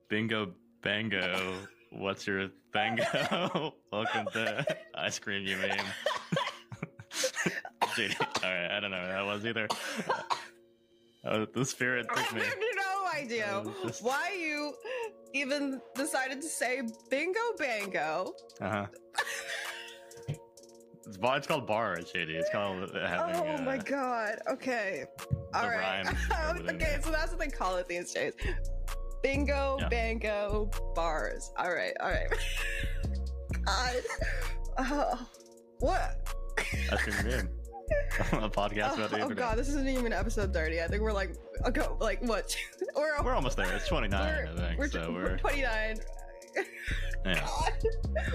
Bingo bango. What's your thango? Welcome to Ice Cream You Meme. Alright, I don't know what that was either. The spirit took me. I have no idea why you even decided to say bingo bango. It's called bars, JD. It's called having. Oh my god. Okay. All right. Okay, so that's what they call it these days. Bingo, bango, bars. All right. God. Oh. What? That's your name. A podcast about the internet. Oh god, this isn't even episode 30. I think we're like, what? We're almost there. It's 29, I think. We're 29. Yeah. God.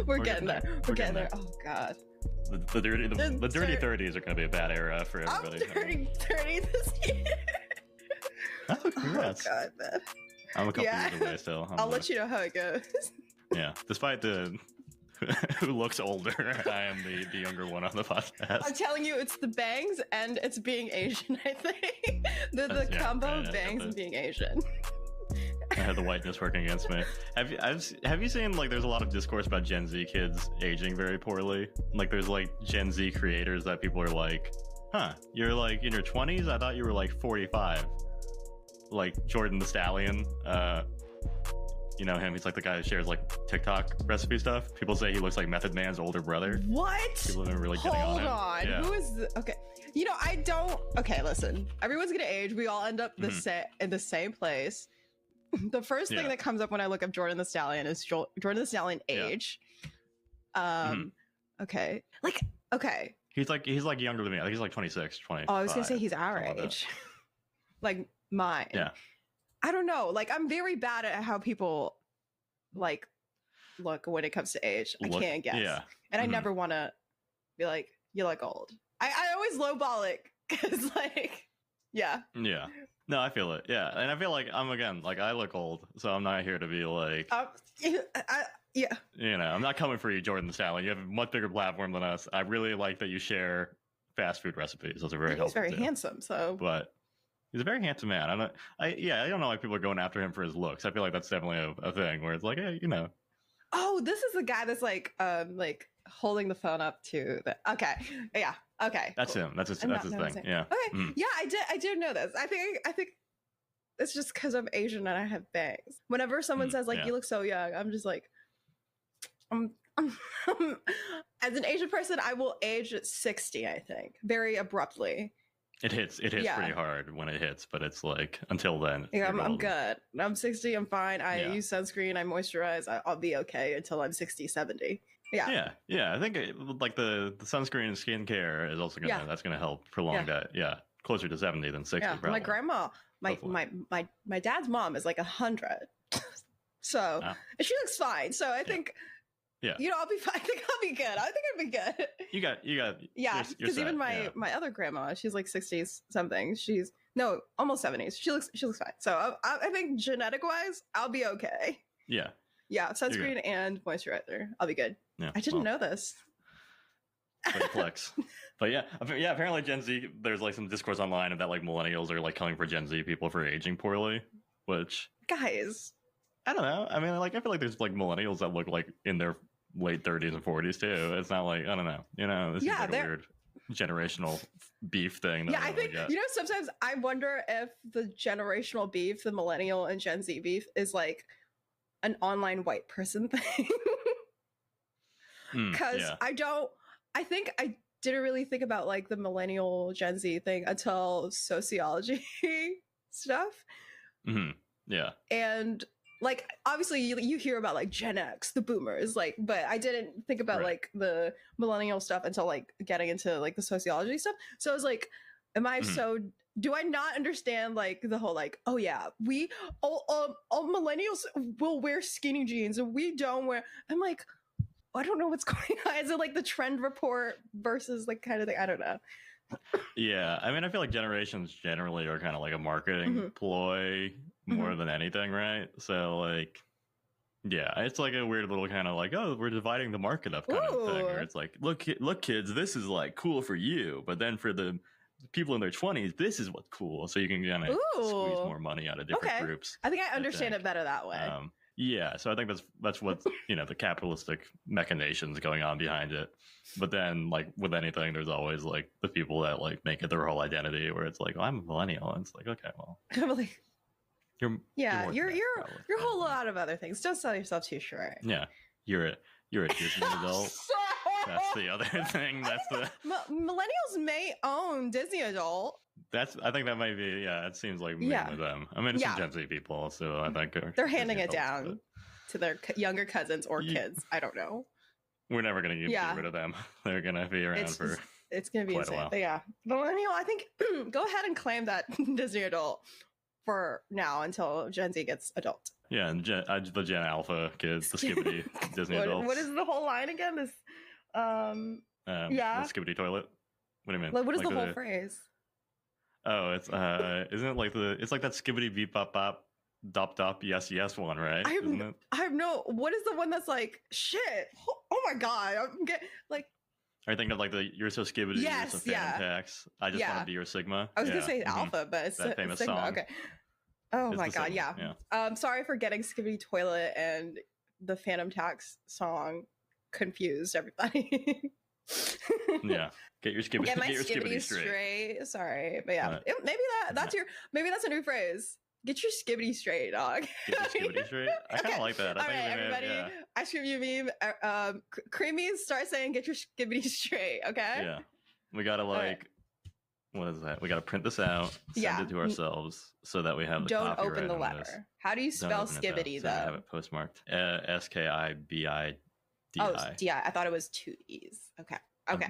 We're getting there. We're getting there. Oh god. The dirty 30s are going to be a bad era for everybody. I'm turning 30 this year. Oh, congrats. Oh god, man. I'm a couple years away still. I'll let you know how it goes. Yeah, despite the who looks older, I am the younger one on the podcast. I'm telling you, it's the bangs and it's being Asian, I think. the combo of bangs and being Asian. I had the whiteness working against me. Have you seen, like, there's a lot of discourse about Gen Z kids aging very poorly? Like, there's, like, Gen Z creators that people are like, huh, you're, like, in your 20s? I thought you were, like, 45. Like, Jordan the Stallion, you know him, he's, like, the guy who shares, like, TikTok recipe stuff. People say he looks like Method Man's older brother. What? People have been really getting on him. Hold on. Yeah. Who is okay. You know, I don't... Okay, listen. Everyone's gonna age. We all end up in the same place. The first thing that comes up when I look up Jordan the Stallion is Jordan the Stallion age. Okay. Like, okay. He's like younger than me. I think he's like 26, 25. Oh, I was gonna say he's our age. Like mine. Yeah. I don't know. Like, I'm very bad at how people like look when it comes to age. I can't guess. Yeah. And I never want to be like, you look old. I always lowball it because, like, yeah. Yeah. No, I feel it. Yeah. And I feel like I look old, so I'm not here to be like, yeah. You know, I'm not coming for you, Jordan the Stallion. You have a much bigger platform than us. I really like that you share fast food recipes. Those are very helpful. He's very handsome, so. But he's a very handsome man. I don't know why people are going after him for his looks. I feel like that's definitely a thing where it's like, hey, you know. Oh, this is the guy that's like holding the phone up to the. Okay, yeah, okay. That's cool. Him. That's his thing. Yeah. Okay. Yeah, I did know this. I think it's just because I'm Asian and I have bangs. Whenever someone says like you look so young, I'm just like, as an Asian person, I will age at 60. I think very abruptly. It hits pretty hard when it hits, but it's like until then. Yeah, I'm good. I'm 60. I'm fine. I use sunscreen. I moisturize. I'll be okay until I'm 60, 70. Yeah. I think like the sunscreen and skincare is also that's gonna help prolong that. Yeah, closer to 70 than 60. Yeah. Probably. My grandma, my dad's mom is like 100, so and she looks fine. So I think. Yeah, you know, I'll be fine. I think I'll be good. I think I'll be good. You got. Yeah, because even my other grandma, she's like 60s something. She's almost 70s. She looks fine. So I think genetic wise, I'll be okay. Yeah. Yeah, sunscreen and moisturizer. I'll be good. Yeah, I didn't know this. Flex. But yeah, apparently Gen Z. There's like some discourse online that like millennials are like coming for Gen Z people for aging poorly, which guys, I don't know. I mean, like I feel like there's like millennials that look like in their late 30s and 40s too. It's not like, I don't know, you know, this is like a weird generational beef thing. Yeah, I think, you know, sometimes I wonder if the generational beef, the millennial and Gen Z beef, is like an online white person thing. Because I think I didn't really think about like the millennial Gen Z thing until sociology stuff. Yeah. And like, obviously, you hear about, like, Gen X, the boomers, like, but I didn't think about, like, the millennial stuff until, like, getting into, like, the sociology stuff. So I was like, do I not understand, like, the whole, like, oh, yeah, all millennials will wear skinny jeans and we don't wear, I'm like, I don't know what's going on. Is it, like, the trend report versus, like, kind of thing? I don't know. Yeah, I mean, I feel like generations generally are kind of like a marketing ploy more than anything, right? So, like, yeah, it's like a weird little kind of like, oh, we're dividing the market up kind of thing. Where it's like, look, kids, this is like cool for you, but then for the people in their 20s, this is what's cool. So you can kind of squeeze more money out of different groups. I think I understand it better that way. Yeah, so I think that's what the capitalistic machinations going on behind it. But then, like with anything, there's always like the people that like make it their whole identity, where it's like, oh, I'm a millennial, and it's like, okay, well, I'm like, you're yeah, more you're than that, probably. a whole lot of other things. Don't sell yourself too short. Yeah, you're a Disney adult. That's the other thing. That's the millennials may own Disney adult. I think that might be, yeah, it seems like mainly them. I mean, it's some Gen Z people, so I think they're handing it down to their younger cousins or kids. I don't know. We're never going to get rid of them. They're going to be around for it's going to be insane. But yeah, millennial, I think, go ahead and claim that Disney adult for now until Gen Z gets adult. Yeah, and the Gen Alpha kids, the Skibbity Disney adults. What is the whole line again? This, the Skibbity toilet. What do you mean? What is the whole phrase? Oh, it's isn't it like it's like that Skibbity beep bop bop dop dop yes yes one, right? I have no. What is the one that's like shit? Oh my god! I'm getting like. Are you thinking of like the you're so Skibbity, you're so Phantom Tax? I just want to be your Sigma. I was gonna say Alpha, but it's that famous Sigma. song. Okay. Oh my god! Sigma, yeah. Sorry for getting Skibbity toilet and the Phantom Tax song confused, everybody. Yeah, get your skibbity straight. Sorry, but yeah, maybe that's a new phrase. Get your skibbity straight, dog. Get your skibbity straight. I kind of like that. All right, everybody. Ice cream you meme. Creamy, start saying "get your skibbity straight." Okay. Yeah, we gotta what is that? We gotta print this out, send it to ourselves, so that we have the Don't copyright open the on letter. this. How do you spell skibbity though? So I have it postmarked. SKIBIDI. Oh, D-I. I thought it was 2 E's. Okay.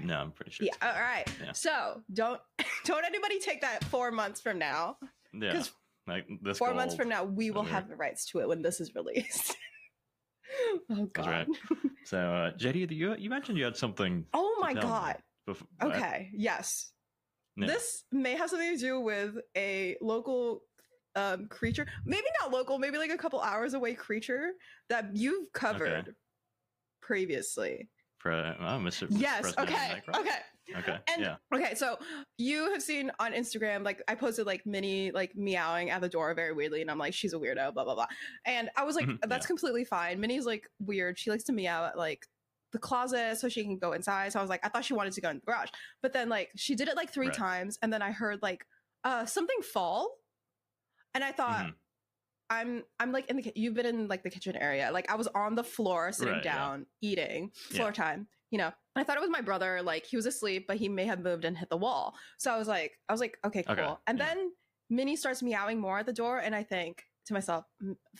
No, I'm pretty sure. Yeah. All right. Yeah. So don't anybody take that 4 months from now. Yeah. Like this 4 months from now, we will have the rights to it when this is released. Oh god. Right. So JD, you mentioned you had something. Oh my god. Okay. Yes. Yeah. This may have something to do with a local creature. Maybe not local. Maybe like a couple hours away creature that you've covered. Previously. Mr. Yes. Okay. And okay, so you have seen on Instagram, like I posted like Minnie like meowing at the door very weirdly, and I'm like, she's a weirdo, blah blah blah. And I was like, that's completely fine. Minnie's like weird. She likes to meow at like the closet so she can go inside. So I was like, I thought she wanted to go in the garage, but then like she did it like 3 times, and then I heard like something fall, and I thought. I'm like you've been in like the kitchen area. Like I was on the floor sitting down eating floor time, I thought it was my brother. Like he was asleep, but he may have moved and hit the wall. So I was like, okay, cool. Okay. And then Minnie starts meowing more at the door. And I think to myself,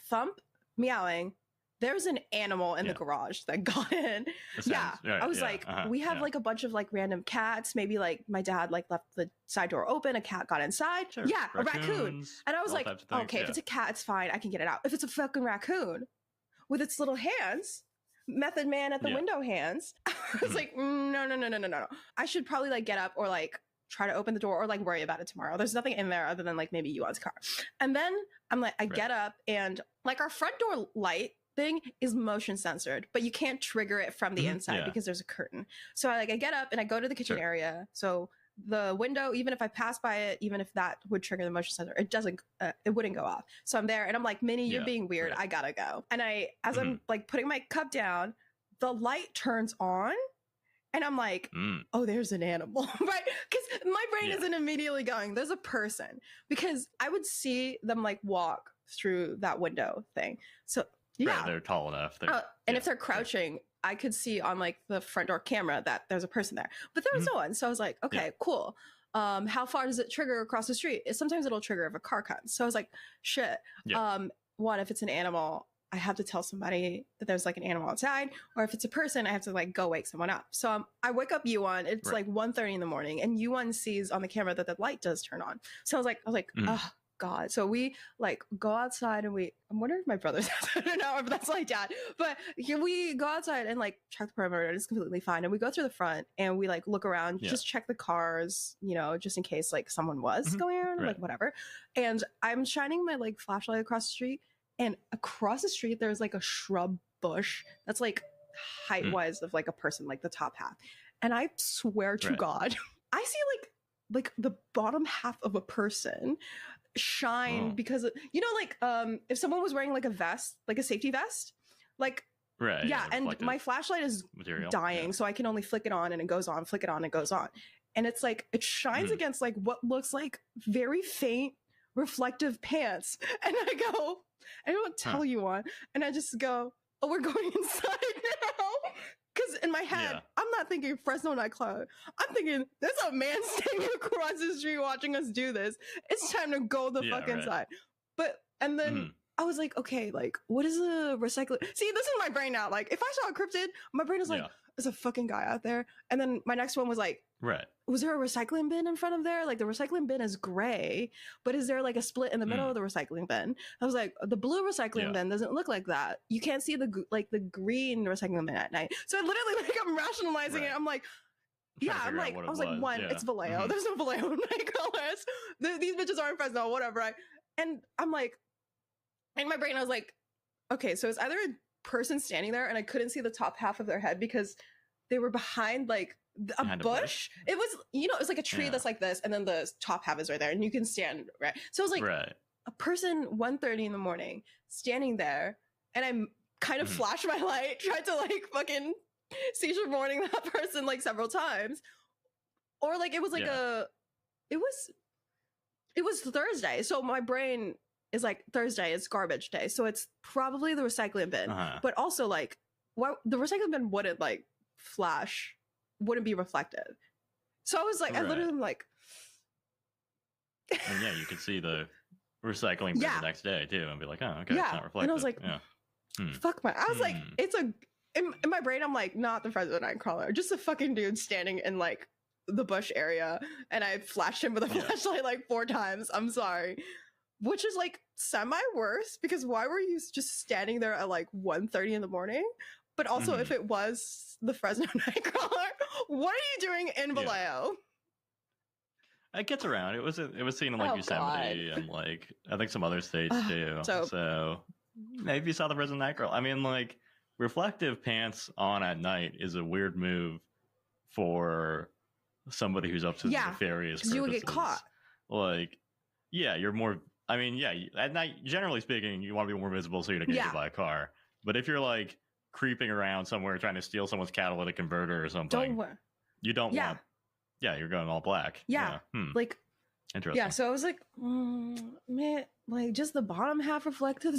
thump, meowing. There's an animal in the garage that got in. I was like, we have like a bunch of like random cats. Maybe like my dad like left the side door open. A cat got inside. Sure. Yeah, a raccoon. And I was like, okay, if it's a cat, it's fine. I can get it out. If it's a fucking raccoon with its little hands, Method Man at the window hands, I was like, no. I should probably like get up or like try to open the door or like worry about it tomorrow. There's nothing in there other than like maybe Yuan's car. And then I'm like, I get up and like our front door light thing is motion censored, but you can't trigger it from the inside because there's a curtain. So I get up and I go to the kitchen area. So the window, even if I pass by it, even if that would trigger the motion sensor, it wouldn't go off. So I'm there and I'm like, Minnie, you're being weird. I gotta go. And as I'm like putting my cup down, the light turns on and I'm like, oh, there's an animal, right? Because my brain isn't immediately going, there's a person, because I would see them like walk through that window thing. So they're tall enough. And if they're crouching, I could see on like the front door camera that there's a person there, but there was no one. So I was like, okay, cool. How far does it trigger across the street? Sometimes it'll trigger if a car comes. So I was like, shit. What if it's an animal? I have to tell somebody that there's like an animal outside, or if it's a person, I have to like go wake someone up. So I wake up Yuan. It's like 1:30 in the morning, and Yuan sees on the camera that the light does turn on. So I was like, oh God. So we like go outside and I'm wondering if my brother's I don't know if that's my dad, but we go outside and like check the perimeter and it's completely fine. And we go through the front and we like look around, just check the cars, just in case like someone was going around, like whatever. And I'm shining my like flashlight across the street, and across the street there's like a shrub bush that's like height wise of like a person, like the top half. And I swear to God, I see like the bottom half of a person shine because you know, like if someone was wearing like a vest, like a safety vest, like Right. yeah, and my flashlight is material. dying, so I can only flick it on and it goes on, flick it on and it goes on. And it's like it shines against like what looks like very faint reflective pants. And I go, I don't tell you on, and I just go, oh, we're going inside now. Because in my head, I'm not thinking Fresno nightclub. I'm thinking there's a man standing across the street watching us do this. It's time to go the fuck inside. But and then I was like, okay, like what is a recycling? See, this is my brain now. Like if I saw a cryptid, my brain is like, there's a fucking guy out there. And then my next one was like, was there a recycling bin in front of there? Like the recycling bin is gray, but is there like a split in the middle of the recycling bin? I was like, the blue recycling bin doesn't look like that. You can't see the green recycling bin at night. So I literally like I'm rationalizing it. I'm like, I'm like, I was like, one, it's Vallejo. There's no Vallejo in Nightcrawlers. These bitches are in Fresno, whatever. Right? And I'm like, in my brain, I was like, okay, so it's either a person standing there and I couldn't see the top half of their head because they were behind like a bush. It was, you know, it's like a tree that's like this, and then the top half is right there, and you can stand right. So it was like a person 1:30 in the morning standing there, and I kind of flashed my light, tried to like fucking seizure warning that person like several times, or like it was like it was Thursday, so my brain is like Thursday is garbage day, so it's probably the recycling bin, but also like why the recycling bin wouldn't like flash. Wouldn't be reflective. So I was like, I literally am like, and you could see the recycling bin the next day too, and be like, oh, okay, it's not reflective. And I was like, fuck my. I was like, it's a in my brain. I'm like, not the Fresno Nightcrawler, just a fucking dude standing in like the bush area, and I flashed him with a flashlight like 4 times. I'm sorry, which is like semi worse because why were you just standing there at like 1:30 in the morning? But also, if it was the Fresno Nightcrawler, what are you doing in Vallejo? It gets around. It was seen in like Yosemite and like I think some other states too. So maybe you saw the Fresno Nightcrawler. I mean, like reflective pants on at night is a weird move for somebody who's up to nefarious purposes. You would get caught. Like, you're more. I mean, at night, generally speaking, you want to be more visible so you don't get hit by a car. But if you're like creeping around somewhere trying to steal someone's catalytic converter or something, you don't want. Yeah, you're going all black. Like interesting. Yeah, so I was like, man, like just the bottom half reflective.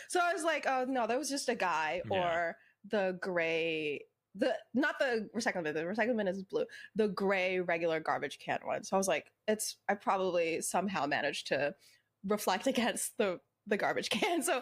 So I was like, oh no, that was just a guy or the gray. Not the recycling bin. The recycling bin is blue. The gray regular garbage can one. So I was like, I probably somehow managed to reflect against the garbage can. So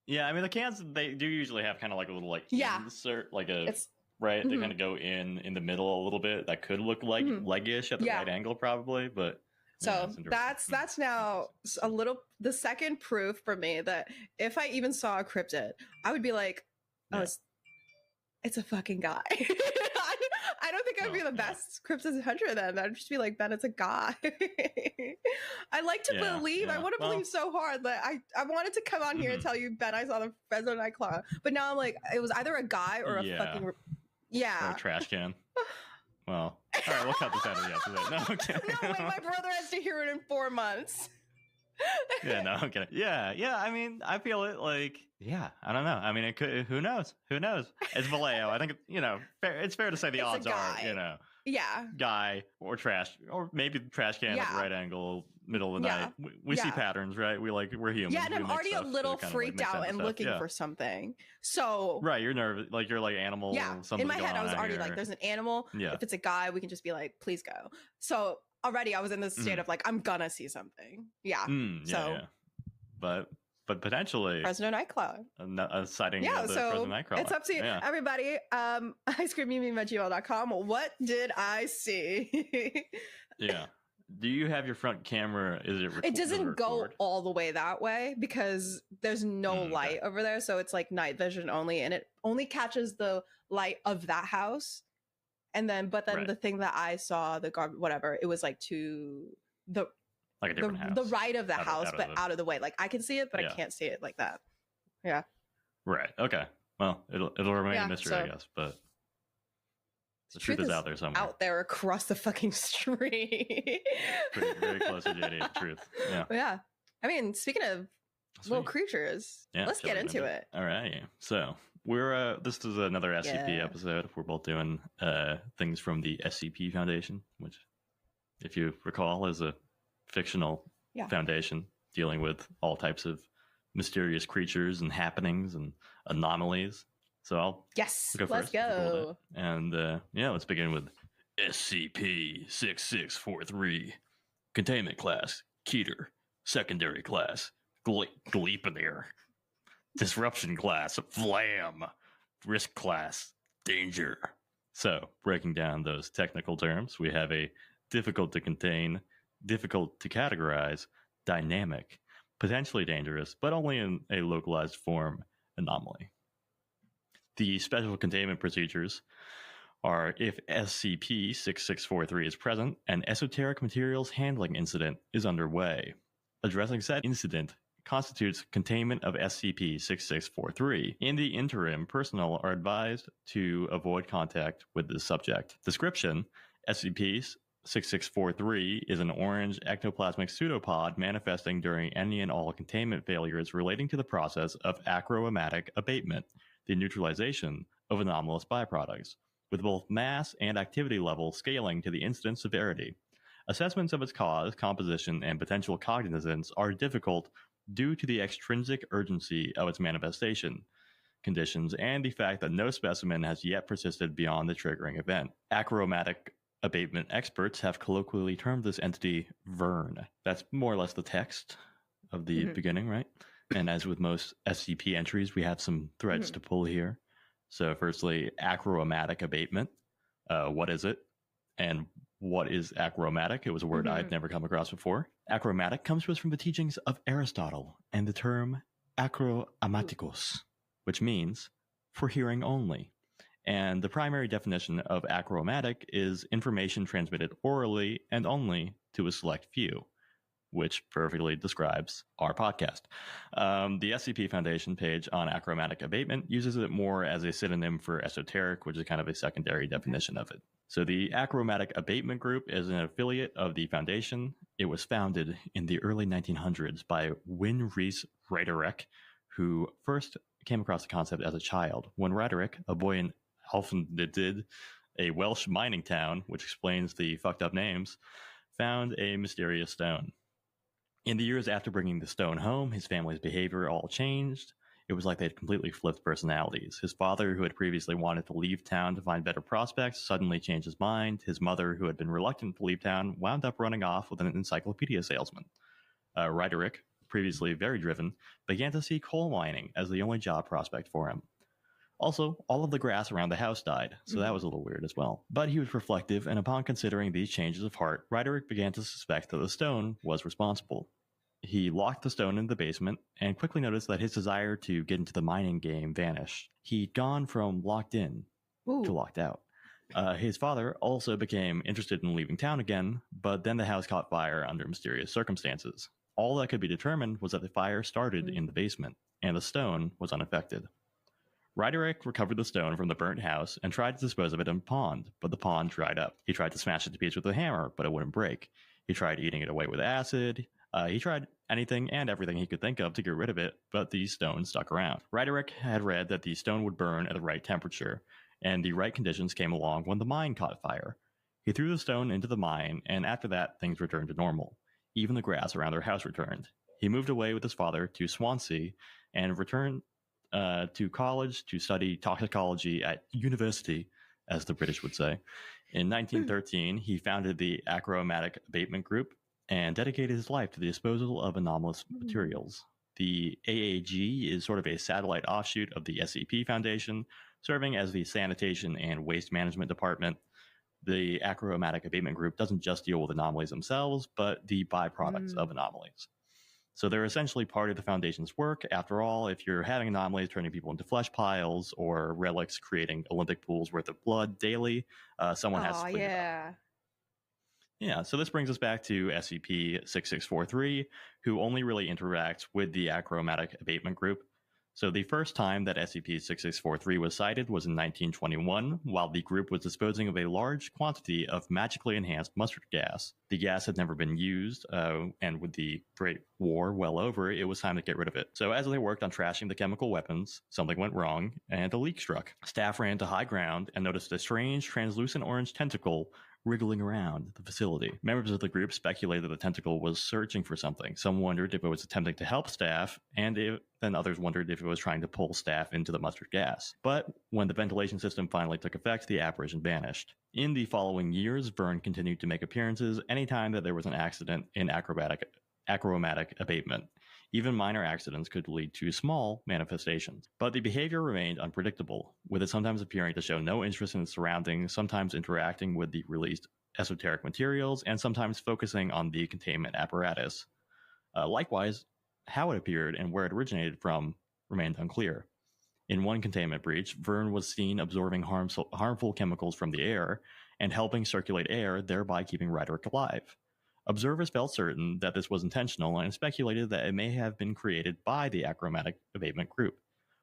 I mean the cans, they do usually have kind of like a little like insert, like a they kind of go in the middle a little bit. That could look like leggish at the right angle probably, but so that's now a little the second proof for me that if I even saw a cryptid, I would be like, oh, it's a fucking guy. I don't think I'd be the best cryptid hunter then. I'd just be like, Ben, it's a guy. I like to believe. I want to believe so hard that I wanted to come on here and tell you, Ben, I saw the Fresno Nightcrawler. But now I'm like, it was either a guy or a fucking... or a trash can. Well, all right, we'll cut this out of the episode. No, okay. No, wait, my brother has to hear it in 4 months. Okay. Yeah. I mean, I feel it like, I don't know. I mean, it could. Who knows? It's Vallejo. I think it's fair to say the odds are, guy or trash, or maybe trash can at the right angle, middle of the night. We see patterns, right? We're human. Yeah, and I'm already a little freaked out and looking for something. So you're nervous, like you're like animal. Yeah, in my head, I was already like, "There's an animal. If it's a guy, we can just be like, please go." So already, I was in this state of like, I'm gonna see something. But potentially Fresno Nightcrawler. A sighting of the Fresno Nightcrawler. It's up to you. Everybody. icecreammeme@gmail.com. What did I see? Do you have your front camera? It doesn't go all the way that way because there's no light over there. So it's like night vision only. And it only catches the light of that house. And then, the thing that I saw, the garbage, whatever, it was like to the... like a different house. The right of the house, but out of the way. Like I can see it, but I can't see it like that. Yeah. Right. Okay. Well, it'll remain a mystery, I guess. But The truth is out there somewhere. Out there across the fucking street. Very close to JD. Truth. Yeah. Yeah. I mean, speaking of little creatures, let's get into it. All right. So we're this is another SCP episode. We're both doing things from the SCP Foundation, which, if you recall, is a fictional foundation dealing with all types of mysterious creatures and happenings and anomalies. So I'll go first. Let's go. And let's begin with SCP-6643, Containment Class, Keter, Secondary Class, Gleipnir, Disruption Class, Flam, Risk Class, Danger. So, breaking down those technical terms, we have a difficult to contain, difficult to categorize, dynamic, potentially dangerous, but only in a localized form anomaly. The special containment procedures are if SCP-6643 is present, an esoteric materials handling incident is underway. Addressing said incident constitutes containment of SCP-6643. In the interim, personnel are advised to avoid contact with the subject. Description: SCP-6643 is an orange ectoplasmic pseudopod manifesting during any and all containment failures relating to the process of achromatic abatement, the neutralization of anomalous byproducts, with both mass and activity level scaling to the incident severity. Assessments of its cause, composition, and potential cognizance are difficult due to the extrinsic urgency of its manifestation conditions and the fact that no specimen has yet persisted beyond the triggering event. Achromatic abatement experts have colloquially termed this entity Vern. That's more or less the text of the beginning, right? And as with most SCP entries, we have some threads to pull here. So firstly, achromatic abatement. What is it? And what is achromatic? It was a word I'd never come across before. Achromatic comes to us from the teachings of Aristotle and the term achromatikos, which means for hearing only. And the primary definition of achromatic is information transmitted orally and only to a select few, which perfectly describes our podcast. The SCP Foundation page on achromatic abatement uses it more as a synonym for esoteric, which is kind of a secondary definition of it. So the Achromatic Abatement Group is an affiliate of the Foundation. It was founded in the early 1900s by Wyn Rhys Ryderich, who first came across the concept as a child. When Ryderich, a boy in Alphendid, a Welsh mining town, which explains the fucked up names, found a mysterious stone. In the years after bringing the stone home, his family's behavior all changed. It was like they had completely flipped personalities. His father, who had previously wanted to leave town to find better prospects, suddenly changed his mind. His mother, who had been reluctant to leave town, wound up running off with an encyclopedia salesman. Ryderich, previously very driven, began to see coal mining as the only job prospect for him. Also, all of the grass around the house died, so that was a little weird as well. But he was reflective, and upon considering these changes of heart, Ryderich began to suspect that the stone was responsible. He locked the stone in the basement and quickly noticed that his desire to get into the mining game vanished. He'd gone from locked in to locked out. His father also became interested in leaving town again, but then the house caught fire under mysterious circumstances. All that could be determined was that the fire started in the basement, and the stone was unaffected. Ryderich recovered the stone from the burnt house and tried to dispose of it in a pond, but the pond dried up. He tried to smash it to pieces with a hammer, but it wouldn't break. He tried eating it away with acid. He tried anything and everything he could think of to get rid of it, but the stone stuck around. Ryderich had read that the stone would burn at the right temperature, and the right conditions came along when the mine caught fire. He threw the stone into the mine, and after that, things returned to normal. Even the grass around their house returned. He moved away with his father to Swansea and returned to college to study toxicology at university, as the British would say. In 1913, he founded the Achromatic Abatement Group and dedicated his life to the disposal of anomalous materials. The AAG is sort of a satellite offshoot of the SCP Foundation, serving as the sanitation and waste management department. The Achromatic Abatement Group doesn't just deal with anomalies themselves, but the byproducts of anomalies. So they're essentially part of the Foundation's work. After all, if you're having anomalies turning people into flesh piles or relics creating Olympic pools worth of blood daily, someone has to clean it up. Yeah, so this brings us back to SCP-6643, who only really interacts with the Achromatic Abatement Group. So the first time that SCP-6643 was cited was in 1921, while the group was disposing of a large quantity of magically enhanced mustard gas. The gas had never been used, and with the Great War well over, it was time to get rid of it. So as they worked on trashing the chemical weapons, something went wrong, and a leak struck. Staff ran to high ground and noticed a strange, translucent orange tentacle wriggling around the facility. Members of the group speculated the tentacle was searching for something. Some wondered if it was attempting to help staff, and then others wondered if it was trying to pull staff into the mustard gas. But when the ventilation system finally took effect, the apparition vanished. In the following years, Vern continued to make appearances anytime that there was an accident in achromatic abatement. Even minor accidents could lead to small manifestations. But the behavior remained unpredictable, with it sometimes appearing to show no interest in its surroundings, sometimes interacting with the released esoteric materials, and sometimes focusing on the containment apparatus. Likewise, how it appeared and where it originated from remained unclear. In one containment breach, Vern was seen absorbing harmful chemicals from the air and helping circulate air, thereby keeping Roderick alive. Observers felt certain that this was intentional and speculated that it may have been created by the achromatic abatement group,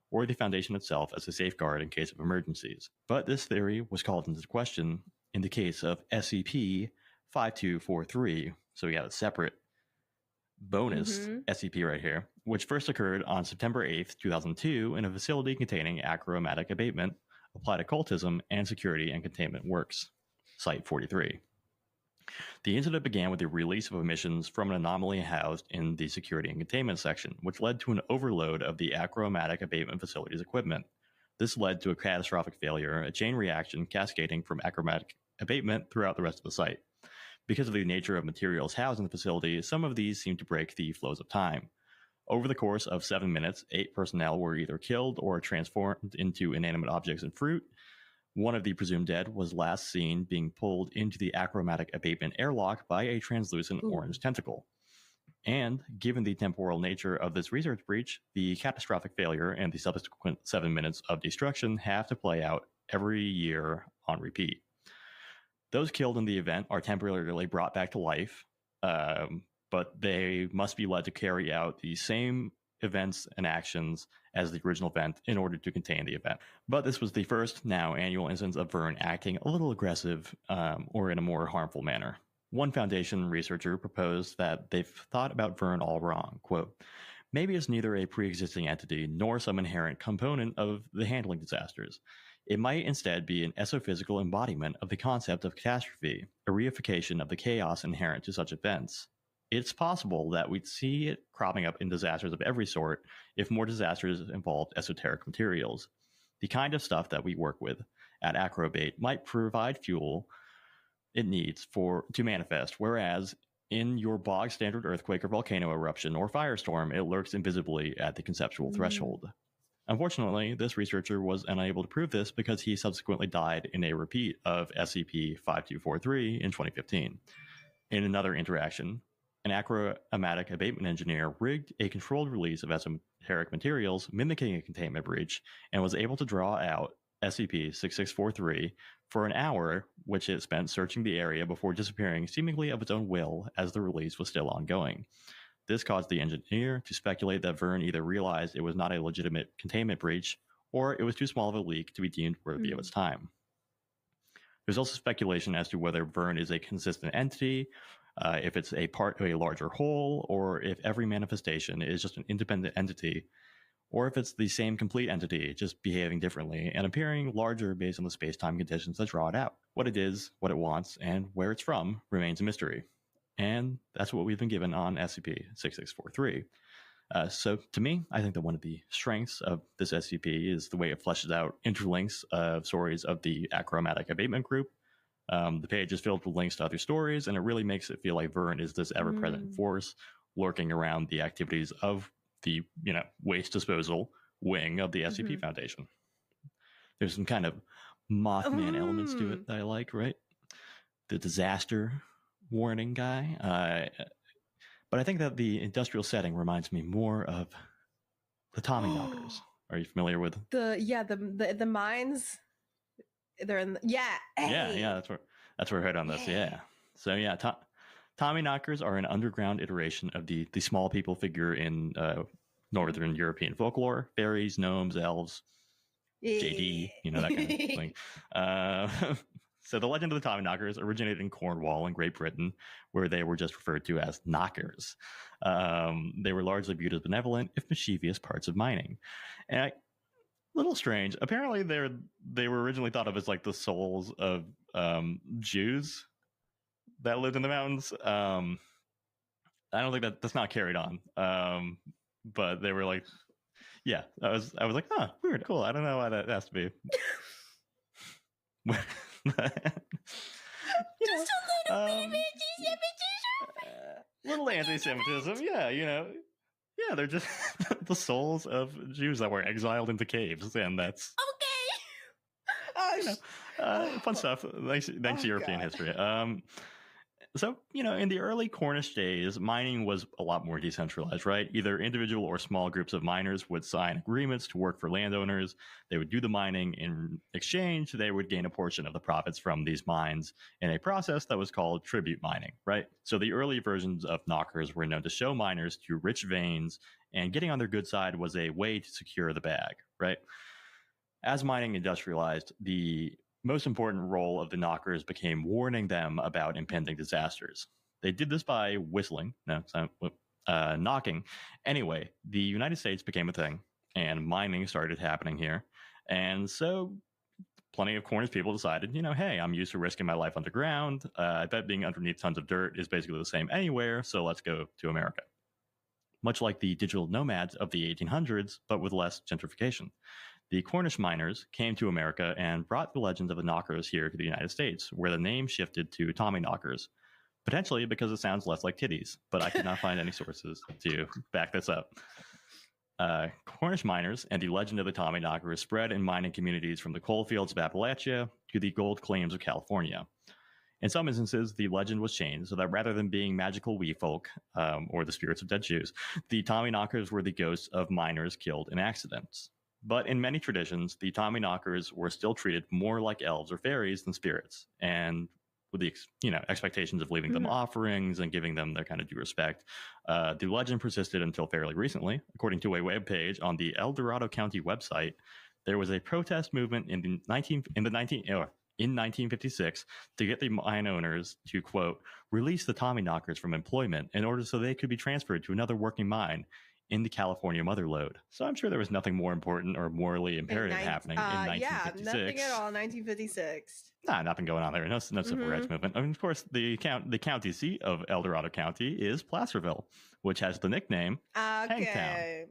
or the Foundation itself as a safeguard in case of emergencies. But this theory was called into question in the case of SCP-5243, so we got a separate bonus SCP right here, which first occurred on September 8th, 2002 in a facility containing achromatic abatement, applied occultism, and security and containment works, Site 43. The incident began with the release of emissions from an anomaly housed in the security and containment section, which led to an overload of the achromatic abatement facility's equipment. This led to a catastrophic failure, a chain reaction cascading from achromatic abatement throughout the rest of the site. Because of the nature of materials housed in the facility, some of these seemed to break the flows of time. Over the course of 7 minutes, 8 personnel were either killed or transformed into inanimate objects and fruit. One of the presumed dead was last seen being pulled into the achromatic abatement airlock by a translucent orange tentacle. And given the temporal nature of this research breach, the catastrophic failure and the subsequent 7 minutes of destruction have to play out every year on repeat. Those killed in the event are temporarily brought back to life, but they must be led to carry out the same events and actions as the original event in order to contain the event. But this was the first now annual instance of Vern acting a little aggressive or in a more harmful manner. One Foundation researcher proposed that they've thought about Vern all wrong. Quote, maybe it's neither a pre-existing entity nor some inherent component of the handling disasters. It might instead be an esophysical embodiment of the concept of catastrophe, a reification of the chaos inherent to such events. It's possible that we'd see it cropping up in disasters of every sort if more disasters involved esoteric materials. The kind of stuff that we work with at Acrobate might provide fuel it needs to manifest, whereas in your bog standard earthquake or volcano eruption or firestorm, it lurks invisibly at the conceptual threshold. Unfortunately, this researcher was unable to prove this because he subsequently died in a repeat of SCP-5243 in 2015. In another interaction, an achromatic abatement engineer rigged a controlled release of esoteric materials mimicking a containment breach and was able to draw out SCP-6643 for an hour, which it spent searching the area before disappearing seemingly of its own will as the release was still ongoing. This caused the engineer to speculate that Vern either realized it was not a legitimate containment breach or it was too small of a leak to be deemed worthy of its time. There's also speculation as to whether Vern is a consistent entity, if it's a part of a larger whole, or if every manifestation is just an independent entity, or if it's the same complete entity, just behaving differently and appearing larger based on the space-time conditions that draw it out. What it is, what it wants, and where it's from remains a mystery. And that's what we've been given on SCP-6643. So to me, I think that one of the strengths of this SCP is the way it fleshes out interlinks of stories of the achromatic abatement group. The page is filled with links to other stories, and it really makes it feel like Vern is this ever-present force lurking around the activities of the waste disposal wing of the SCP Foundation. There's some kind of Mothman elements to it that I like, right? The disaster warning guy. But I think that the industrial setting reminds me more of the Tommy Knockers. Are you familiar with the mines? They're in yeah, that's where I heard on this. Yeah. So Tommy Knockers are an underground iteration of the small people figure in Northern European folklore, fairies, gnomes, elves, JD, you know, that kind of thing. So the legend of the Tommyknockers originated in Cornwall in Great Britain, where they were just referred to as knockers. They were largely viewed as benevolent, if mischievous, parts of mining. And little strange. Apparently, they were originally thought of as like the souls of Jews that lived in the mountains. I don't think that's not carried on. But they were like, yeah. I was like, huh, weird, cool. I don't know why that has to be. Just a little bit of anti-Semitism. Little anti-Semitism, yeah. You know, yeah. They're just the souls of Jews that were exiled into caves, and that's okay. Fun stuff. Thanks to European history. So, you know, in the early Cornish days, mining was a lot more decentralized, right? Either individual or small groups of miners would sign agreements to work for landowners. They would do the mining. In exchange, they would gain a portion of the profits from these mines in a process that was called tribute mining, right? So the early versions of knockers were known to show miners to rich veins, and getting on their good side was a way to secure the bag, right? As mining industrialized, the most important role of the knockers became warning them about impending disasters. They did this by whistling, knocking. Anyway, the United States became a thing, and mining started happening here. And so plenty of Cornish people decided, you know, hey, I'm used to risking my life underground. I bet being underneath tons of dirt is basically the same anywhere, so let's go to America. Much like the digital nomads of the 1800s, but with less gentrification. The Cornish miners came to America and brought the legends of the knockers here to the United States, where the name shifted to Tommyknockers, potentially because it sounds less like titties, but I could not find any sources to back this up. Cornish miners and the legend of the Tommyknockers spread in mining communities from the coal fields of Appalachia to the gold claims of California. In some instances, the legend was changed so that rather than being magical wee folk, or the spirits of dead Jews, the Tommyknockers were the ghosts of miners killed in accidents. But in many traditions, the Tommyknockers were still treated more like elves or fairies than spirits, and with the expectations of leaving them offerings and giving them their kind of due respect. The legend persisted until fairly recently. According to a web page on the El Dorado County website, there was a protest movement in 1956 to get the mine owners to, quote, release the Tommyknockers from employment in order so they could be transferred to another working mine in the California mother lode. So I'm sure there was nothing more important or morally imperative happening in 1956. Yeah, nothing at all. 1956. Nah, nothing going on there. No civil rights movement. I mean, of course, the county seat of El Dorado County is Placerville, which has the nickname Hangtown. Okay.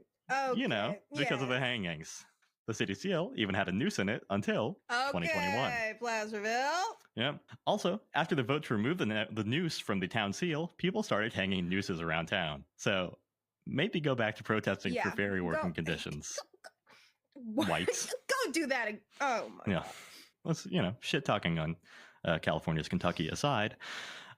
You know, because of the hangings. The city seal even had a noose in it until 2021. Okay, Placerville. Yeah. Also, after the vote to remove the noose from the town seal, people started hanging nooses around town. So maybe go back to protesting for fairy working conditions. Whites. Go do that. Oh my God. Let's, shit talking on California's Kentucky aside.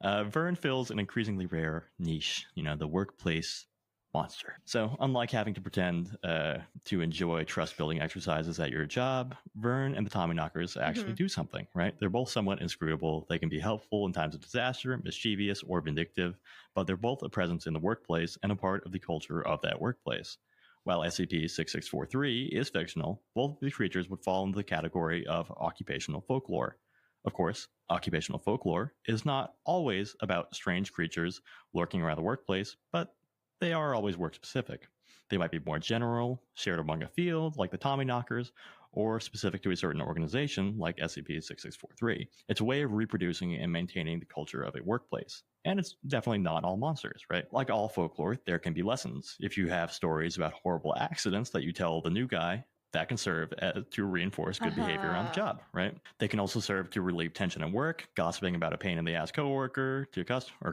Vern fills an increasingly rare niche, the workplace monster. So unlike having to pretend to enjoy trust building exercises at your job, Vern and the Tommyknockers actually do something, right? They're both somewhat inscrutable. They can be helpful in times of disaster, mischievous, or vindictive, but they're both a presence in the workplace and a part of the culture of that workplace. While SCP-6643 is fictional, both of these creatures would fall into the category of occupational folklore. Of course, occupational folklore is not always about strange creatures lurking around the workplace, but they are always work-specific. They might be more general, shared among a field, like the Tommyknockers, or specific to a certain organization, like SCP-6643. It's a way of reproducing and maintaining the culture of a workplace. And it's definitely not all monsters, right? Like all folklore, there can be lessons. If you have stories about horrible accidents that you tell the new guy, that can serve to reinforce good behavior on the job, right? They can also serve to relieve tension at work, gossiping about a pain-in-the-ass coworker to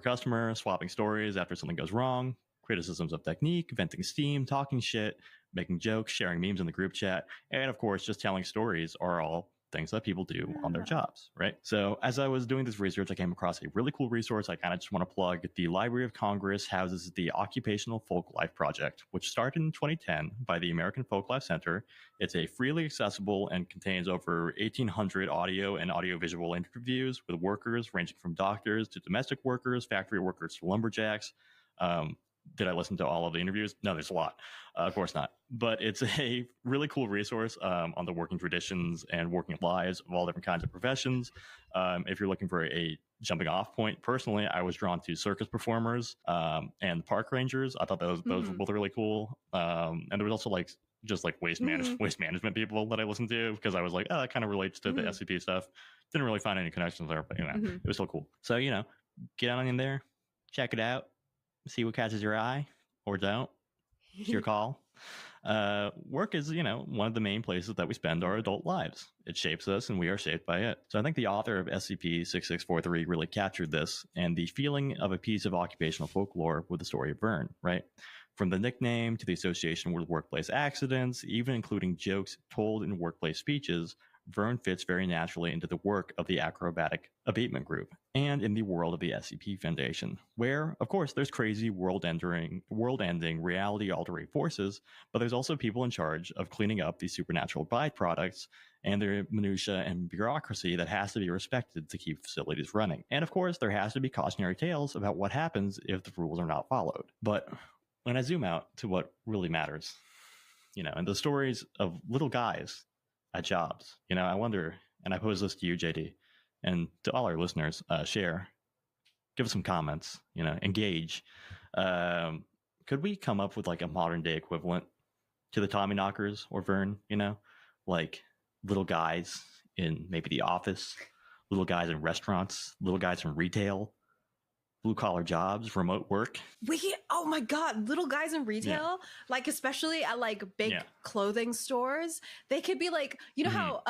customer, swapping stories after something goes wrong, criticisms of technique, venting steam, talking shit, making jokes, sharing memes in the group chat, and of course, just telling stories are all things that people do on their jobs, right? So as I was doing this research, I came across a really cool resource I kind of just want to plug. The Library of Congress houses the Occupational Folklife Project, which started in 2010 by the American Folklife Center. It's a freely accessible and contains over 1,800 audio and audiovisual interviews with workers ranging from doctors to domestic workers, factory workers to lumberjacks. did I listen to all of the interviews? No, there's a lot. Of course not. But it's a really cool resource on the working traditions and working lives of all different kinds of professions. If you're looking for a jumping off point, personally, I was drawn to circus performers and park rangers. I thought those were both really cool. And there was also like just like waste management people that I listened to, because I was like, oh, that kind of relates to the SCP stuff. Didn't really find any connections there, but it was still cool. So get on in there, check it out, see what catches your eye or don't. It's your call. Work is, one of the main places that we spend our adult lives. It shapes us and we are shaped by it. So I think the author of SCP-6643 really captured this and the feeling of a piece of occupational folklore with the story of Vern, right? From the nickname to the association with workplace accidents, even including jokes told in workplace speeches, Vern fits very naturally into the work of the Acrobatic Abatement Group and in the world of the SCP Foundation, where, of course, there's crazy world-ending, reality-altering forces, but there's also people in charge of cleaning up these supernatural byproducts and their minutiae and bureaucracy that has to be respected to keep facilities running. And, of course, there has to be cautionary tales about what happens if the rules are not followed. But when I zoom out to what really matters, and the stories of little guys at jobs, I wonder, and I pose this to you, JD, and to all our listeners, share, give us some comments, engage. Could we come up with like a modern day equivalent to the Tommyknockers or Vern, like little guys in maybe the office, little guys in restaurants, little guys in retail, blue collar jobs, remote work? Oh my God, little guys in retail, like especially at like big clothing stores, they could be like, how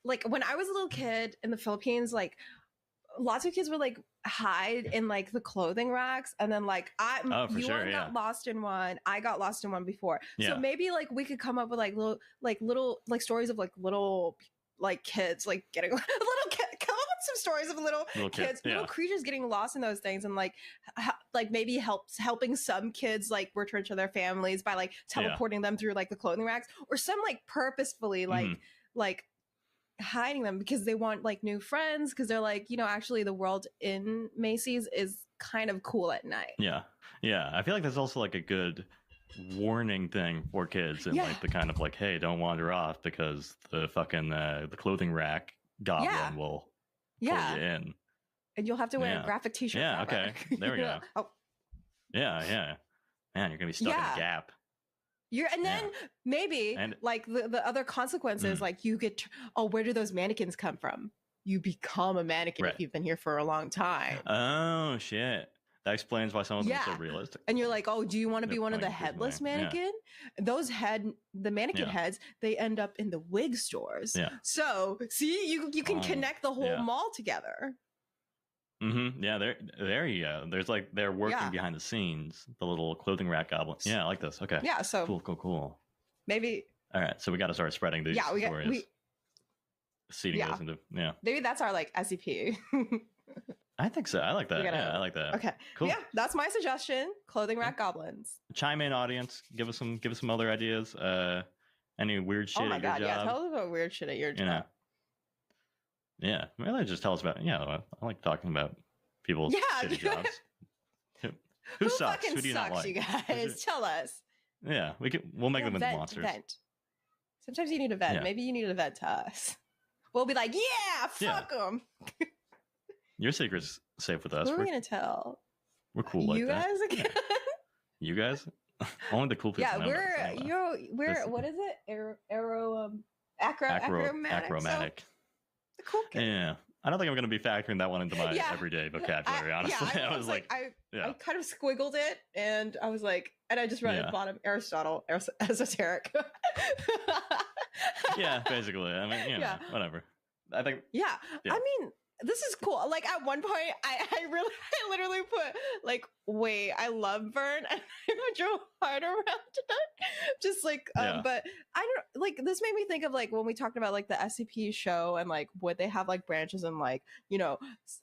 like when I was a little kid in the Philippines, like lots of kids would like hide in like the clothing racks, and then like got lost in one. I got lost in one before. So maybe like we could come up with like little stories of like little like kids like getting little kid, come up with some stories of little kids, little creatures getting lost in those things, and like maybe helping some kids like return to their families by like teleporting them through like the clothing racks, or some like purposefully like hiding them because they want like new friends, because they're like, actually the world in Macy's is kind of cool at night. I feel like that's also like a good warning thing for kids, and like the kind of like, hey, don't wander off because the fucking the clothing rack goblin will pull you in, and you'll have to wear a graphic t-shirt. Okay, there we go. Man, you're gonna be stuck in a gap. Maybe like the other consequences, like you get where do those mannequins come from? You become a mannequin if you've been here for a long time. Oh shit. That explains why some of them are so realistic. And you're like, oh, do you want to be one of the headless mannequin? The mannequin heads, they end up in the wig stores. So see, you can connect the whole mall together. Yeah, there you go. There's like they're working behind the scenes, the little clothing rack goblins. Yeah, I like this. Okay. Yeah, so cool. Maybe. All right, so we got to start spreading these stories. Seeding those into Maybe that's our like SCP. I think so. I like that. I like that. Okay. Cool. Yeah, that's my suggestion. Clothing rack goblins. Chime in, audience. Give us some other ideas. Any weird shit at your job? Yeah, tell us about weird shit at your job. Yeah. Really just tell us about I like talking about people's shitty jobs. Who sucks? Who do you not like? You guys? Tell us. Yeah, we'll make them into monsters. Vent. Sometimes you need a vent. Yeah. Maybe you need a vent to us. We'll be like, fuck them. Your secret's safe with us. Who are we gonna tell? We're cool like you that. You guys again? You guys? Only the cool people. Yeah, we're what is it? Achromatic. The cool kid. Yeah. I don't think I'm going to be factoring that one into my everyday vocabulary, honestly. I was like, I kind of squiggled it, and I was like, and I just read at the bottom, Aristotle, esoteric. Yeah, basically. I mean, whatever. I think. Yeah. I mean, this is cool. Like at one point, I literally put like, wait, I love Vern, and I drew heart around it. Just like, but I don't like. This made me think of like when we talked about like the SCP show, and like would they have like branches in like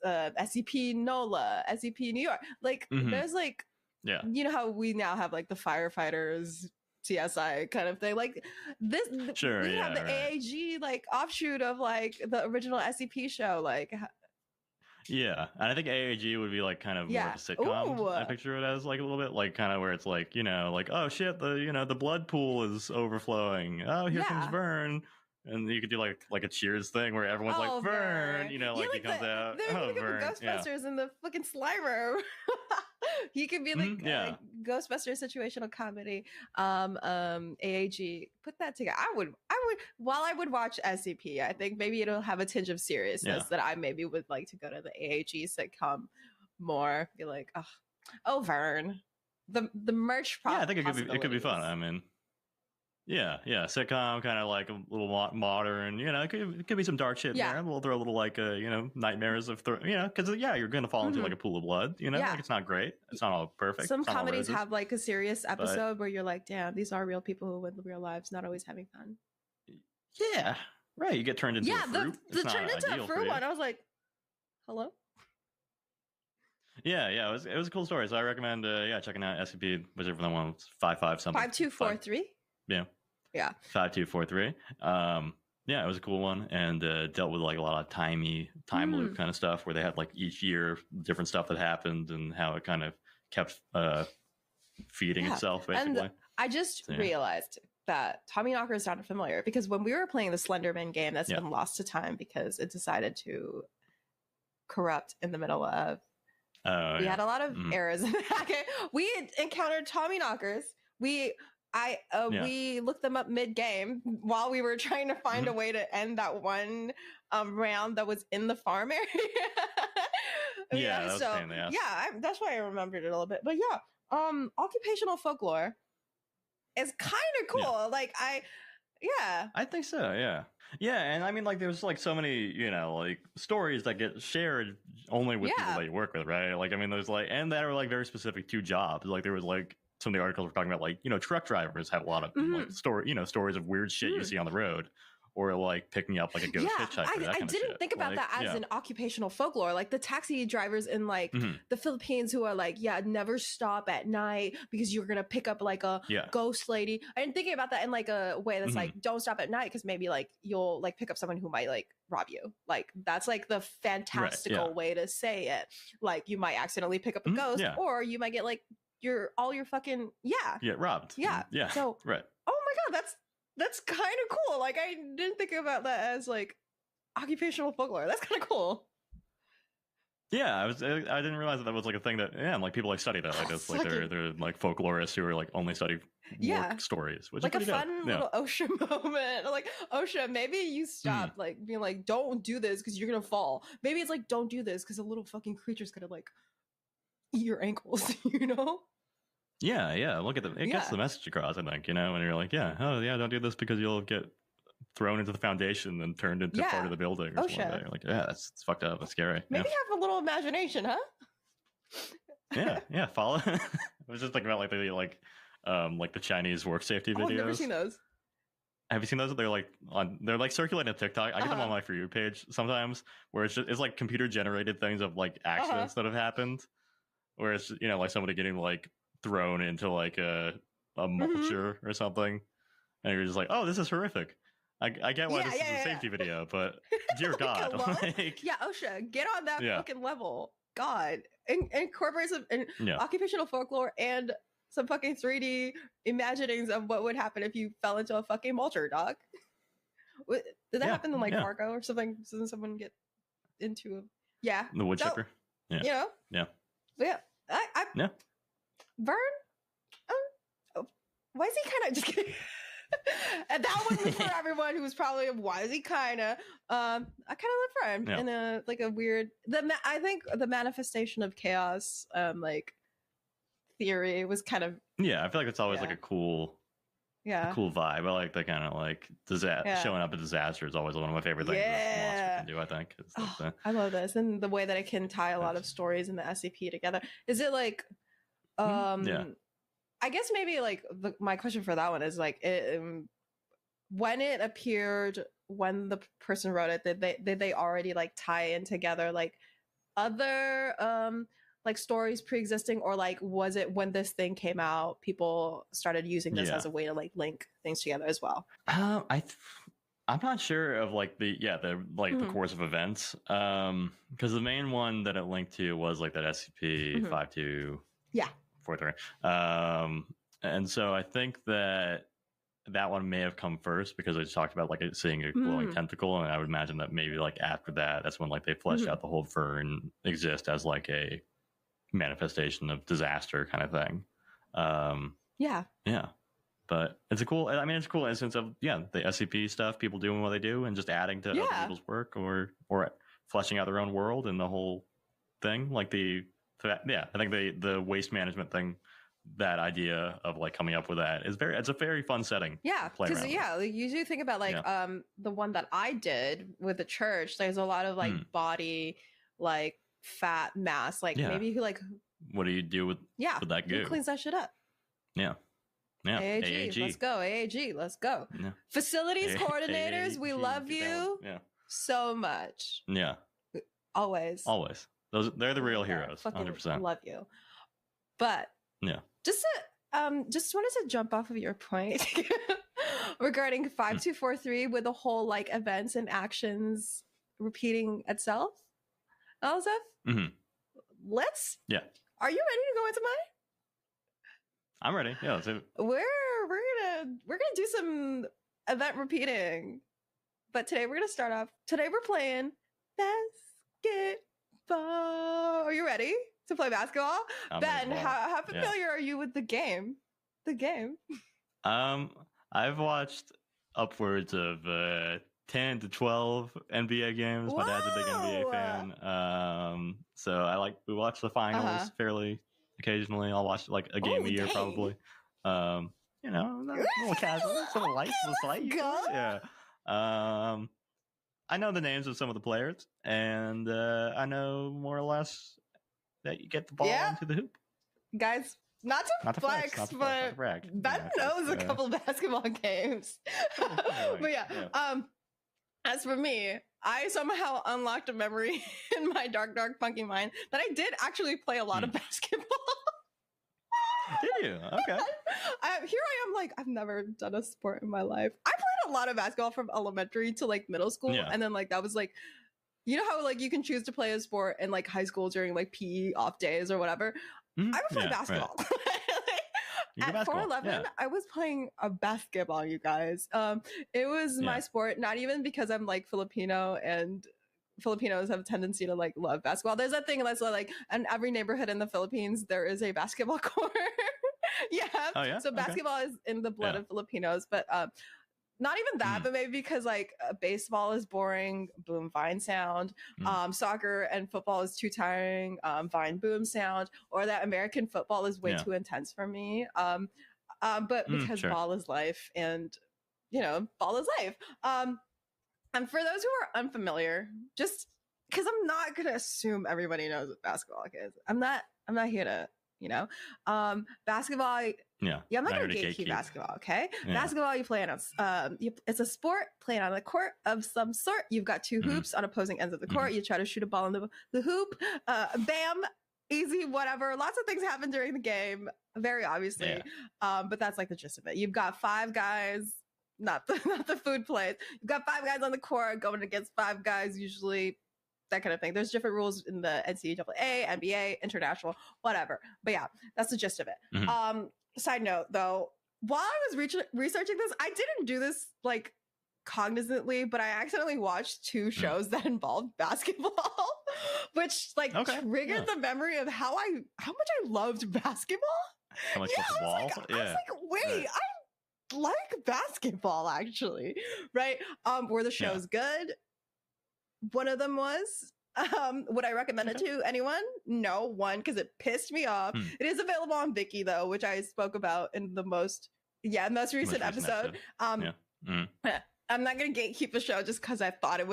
SCP NOLA, SCP New York. Like there's like you know how we now have like the firefighters CSI kind of thing, like this. We have the AAG like offshoot of like the original SCP show, like Yeah, and I think AAG would be like kind of more of a sitcom. Ooh. I picture it as like a little bit like kind of where it's like, like, oh shit, the blood pool is overflowing. Oh, here comes Vern. And you could do like a Cheers thing where everyone's like Vern, like he comes out. They're Oh, gonna Vern. Ghostbusters in the fucking Slimer. He could be like Ghostbusters situational comedy. AAG, put that together. I would while I would watch SCP, I think maybe it'll have a tinge of seriousness that I maybe would like to go to the AAG sitcom more. Be like, oh Vern. The merch Yeah, I think it could be fun. I mean, yeah, sitcom, kind of like a little modern, it could be some dark shit in there. We'll throw a little like nightmares of because you're gonna fall into like a pool of blood, like it's not great, it's not all perfect. Some comedies have like a serious episode where you're like, damn, these are real people who live real lives, not always having fun. Yeah, right. You get turned into a fruit. the turned into a fruit one. I was like, hello. Yeah, it was a cool story. So I recommend checking out SCP, whichever that one was, 55 something 5243. Yeah. 5243. It was a cool one, and dealt with like a lot of time loop kind of stuff where they had like each year different stuff that happened and how it kind of kept feeding itself basically. And I just realized that Tommyknocker sounded familiar because when we were playing the Slenderman game that's been lost to time because it decided to corrupt in the middle of we had a lot of errors in that game. We encountered Tommyknockers. We looked them up mid-game while we were trying to find a way to end that one round that was in the farm area. That's why I remembered it a little bit. But occupational folklore is kind of cool. I think so. Yeah, and I mean, like, there's like so many, like stories that get shared only with people that you work with, right? Like, I mean, there's like, and that are like very specific to jobs. Like, there was like some of the articles were talking about like, truck drivers have a lot of like stories of weird shit you see on the road, or like picking up like a ghost hitchhiker. I didn't think about that as an occupational folklore. Like the taxi drivers in like the Philippines who are like, never stop at night because you're gonna pick up like a ghost lady. I didn't think about that in like a way that's like, don't stop at night because maybe like you'll like pick up someone who might like rob you. Like that's like the fantastical way to say it. Like you might accidentally pick up a ghost, or you might get like all your fucking robbed. Yeah. So oh my god, that's kind of cool. Like I didn't think about that as like occupational folklore. That's kind of cool. Yeah, I didn't realize that was like a thing that like people like study that like this. Like they're like folklorists who are like only study work stories, which like is a fun little OSHA moment. Like OSHA, maybe you stop like being like, don't do this because you're gonna fall. Maybe it's like, don't do this because a little fucking creature's gonna like eat your ankles. Yeah. Look at it gets the message across, I think, when you're like, don't do this because you'll get thrown into the Foundation and turned into part of the building or something. You're like, it's fucked up, that's scary. Maybe have a little imagination, huh? Yeah, follow. I was just thinking about like the Chinese work safety videos. I've never seen those. Have you seen those? They're like circulating on TikTok. I get them on my For You page sometimes, where it's like computer generated things of like accidents that have happened, where it's like somebody getting like thrown into like a mulcher or something, and you're just like, oh, this is horrific. I get why this is a safety video, but dear God, OSHA, get on that fucking level. God, incorporate some occupational folklore and some fucking 3D imaginings of what would happen if you fell into a fucking mulcher, dog. Did that happen in like Fargo or something? Doesn't someone get into the wood chipper? Yeah. Vern? Why is he kind of just kidding? And that one was for everyone who was probably why is he kind of I kind of live for him in a like a weird I think the manifestation of chaos like theory was kind of I feel like it's always like a cool vibe. I like the kind of like showing up a disaster is always one of my favorite things that monster can do, I think. I love this and the way that it can tie a lot of stories in the SCP together. Is it like I guess maybe like my question for that one is like when it appeared, when the person wrote it, did they already like tie in together like other like stories pre-existing, or like was it when this thing came out people started using this as a way to like link things together as well? I'm not sure of like the the course of events. Because the main one that it linked to was like that SCP-5243. Yeah. And so I think that one may have come first because I just talked about like seeing a glowing tentacle, and I would imagine that maybe like after that, that's when like they fleshed out the whole fern exist as like a manifestation of disaster kind of thing. Yeah. But it's a cool instance of the SCP stuff, people doing what they do and just adding to other people's work or fleshing out their own world and the whole thing. Like I think the waste management thing, that idea of like coming up with that it's a very fun setting. Yeah, because like, you do think about like the one that I did with the church. There's a lot of like body, like fat mass. Like maybe you could like. What do you do with that goo? Who cleans that shit up? Yeah. AAG, let's go. AAG, let's go. Yeah. Facilities coordinators, we love you so much. Yeah. Always. They're the real heroes. 100%. Love you. But just wanted to jump off of your point regarding 5243 with the whole like events and actions repeating itself. All stuff. Let's. Yeah. Are you ready to go into mine? I'm ready. Yeah, let's do it. We're gonna do some event repeating, but today we're gonna start off. Today we're playing basketball. Are you ready to play basketball? Ben, how familiar are you with the game? I've watched upwards of 10 to 12 NBA games. My dad's a big NBA fan. So we watch the finals fairly occasionally. I'll watch like a game a year probably. A little casual, some lights, yeah. I know the names of some of the players, and I know more or less that you get the ball into the hoop. Guys, not to flex, but Ben knows a couple basketball games. But as for me, I somehow unlocked a memory in my dark, funky mind that I did actually play a lot of basketball. Did you? Okay. Here I am, like, I've never done a sport in my life. I played a lot of basketball from elementary to like middle school, and then like that was like, you know how like you can choose to play a sport in like high school during like PE off days or whatever. I would play basketball. Right. At 4'11", I was playing a basketball, you guys. It was my sport, not even because I'm like Filipino and Filipinos have a tendency to like love basketball. There's that thing that's like in every neighborhood in the Philippines, there is a basketball court. So basketball is in the blood of Filipinos, but not even that, but maybe because like baseball is boring, boom, vine sound. Soccer and football is too tiring, vine, boom sound. Or that American football is way too intense for me. But because ball is life, and ball is life. And for those who are unfamiliar, just because I'm not gonna assume everybody knows what basketball is. I'm not here to, basketball. I'm not gonna gatekeep basketball. Okay, basketball you play on it's a sport played on a court of some sort. You've got two hoops on opposing ends of the court. You try to shoot a ball in the hoop. Bam, easy, whatever. Lots of things happen during the game, very obviously. But that's like the gist of it. You've got 5 guys. Not the food plays. You've got 5 guys on the court going against 5 guys, usually, that kind of thing. There's different rules in the NCAA, NBA, international, whatever. But yeah, that's the gist of it. Side note, though, while I was researching this, I didn't do this like cognizantly, but I accidentally watched 2 shows that involved basketball, which like triggered the memory of how much I loved basketball. How much football? I was like, wait, I like basketball actually, right? Were the shows good? One of them was. Would I recommend it to anyone? No. One, because it pissed me off. It is available on Viki though, which I spoke about in the most recent episode. I'm not gonna gatekeep a show just because I thought it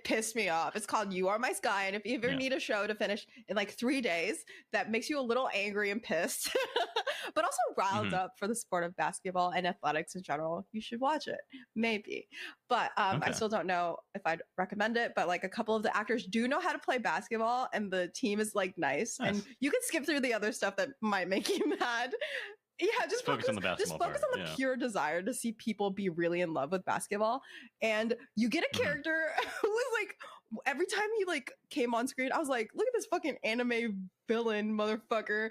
pissed me off. It's called You Are My Sky, and if you ever need a show to finish in like 3 days that makes you a little angry and pissed, but also riled up for the sport of basketball and athletics in general, you should watch it. Maybe. But I still don't know if I'd recommend it, but like a couple of the actors do know how to play basketball, and the team is like nice. And you can skip through the other stuff that might make you mad. Yeah, just focus on the basketball. Just focus on the pure desire to see people be really in love with basketball, and you get a character who was like, every time he like came on screen, I was like, look at this fucking anime villain motherfucker,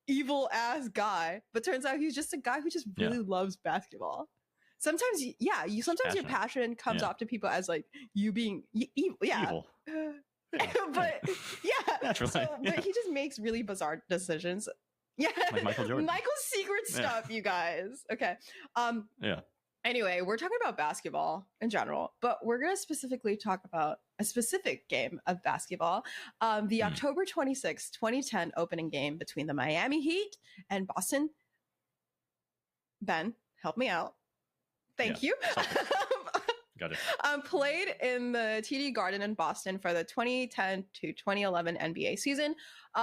evil ass guy. But turns out he's just a guy who just really loves basketball. Sometimes, sometimes your passion comes off to people as like you being evil. Evil. But but he just makes really bizarre decisions. Yeah, like Michael Jordan. Michael's secret stuff, you guys. Okay. Anyway, we're talking about basketball in general, but we're going to specifically talk about a specific game of basketball. The October 26, 2010 opening game between the Miami Heat and Boston. Ben, help me out. Thank you. Got it. Played in the TD Garden in Boston for the 2010 to 2011 NBA season.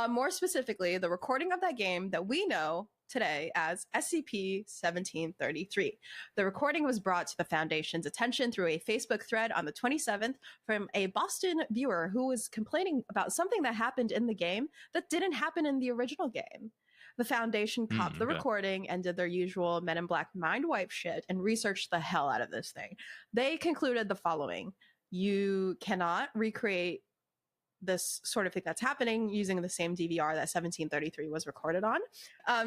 More specifically, the recording of that game that we know today as SCP-1733. The recording was brought to the Foundation's attention through a Facebook thread on the 27th from a Boston viewer who was complaining about something that happened in the game that didn't happen in the original game. The Foundation copped the recording and did their usual Men in Black mind wipe shit and researched the hell out of this thing. They concluded the following: you cannot recreate this sort of thing that's happening using the same DVR that 1733 was recorded on.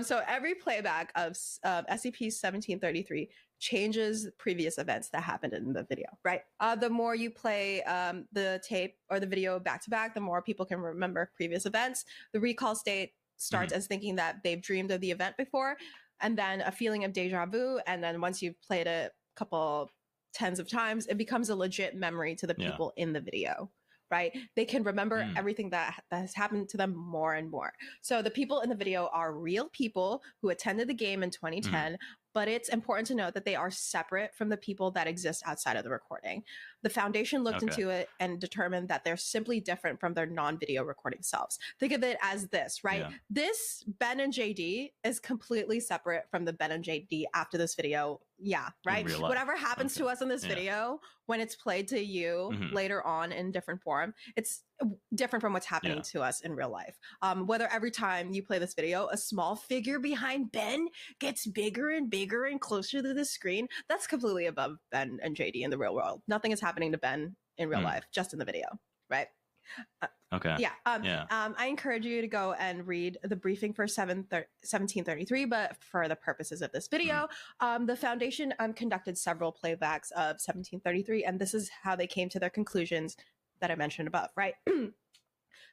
So every playback of SCP-1733 changes previous events that happened in the video, right? The more you play the tape or the video back to back, the more people can remember previous events. The recall state starts as thinking that they've dreamed of the event before, and then a feeling of deja vu. And then once you've played it a couple tens of times, it becomes a legit memory to the people in the video, right? They can remember everything that has happened to them more and more. So the people in the video are real people who attended the game in 2010, but it's important to note that they are separate from the people that exist outside of the recording. The Foundation looked into it and determined that they're simply different from their non-video recording selves. Think of it as this, right? Yeah. This Ben and JD is completely separate from the Ben and JD after this video. Yeah, right? Whatever happens to us in this video, when it's played to you later on in different form, it's different from what's happening to us in real life. Whether every time you play this video, a small figure behind Ben gets bigger and bigger and closer to the screen, that's completely above Ben and JD in the real world. Nothing is happening to Ben in real life, just in the video, right? I encourage you to go and read the briefing for 1733, but for the purposes of this video, the Foundation conducted several playbacks of 1733, and this is how they came to their conclusions that I mentioned above, right?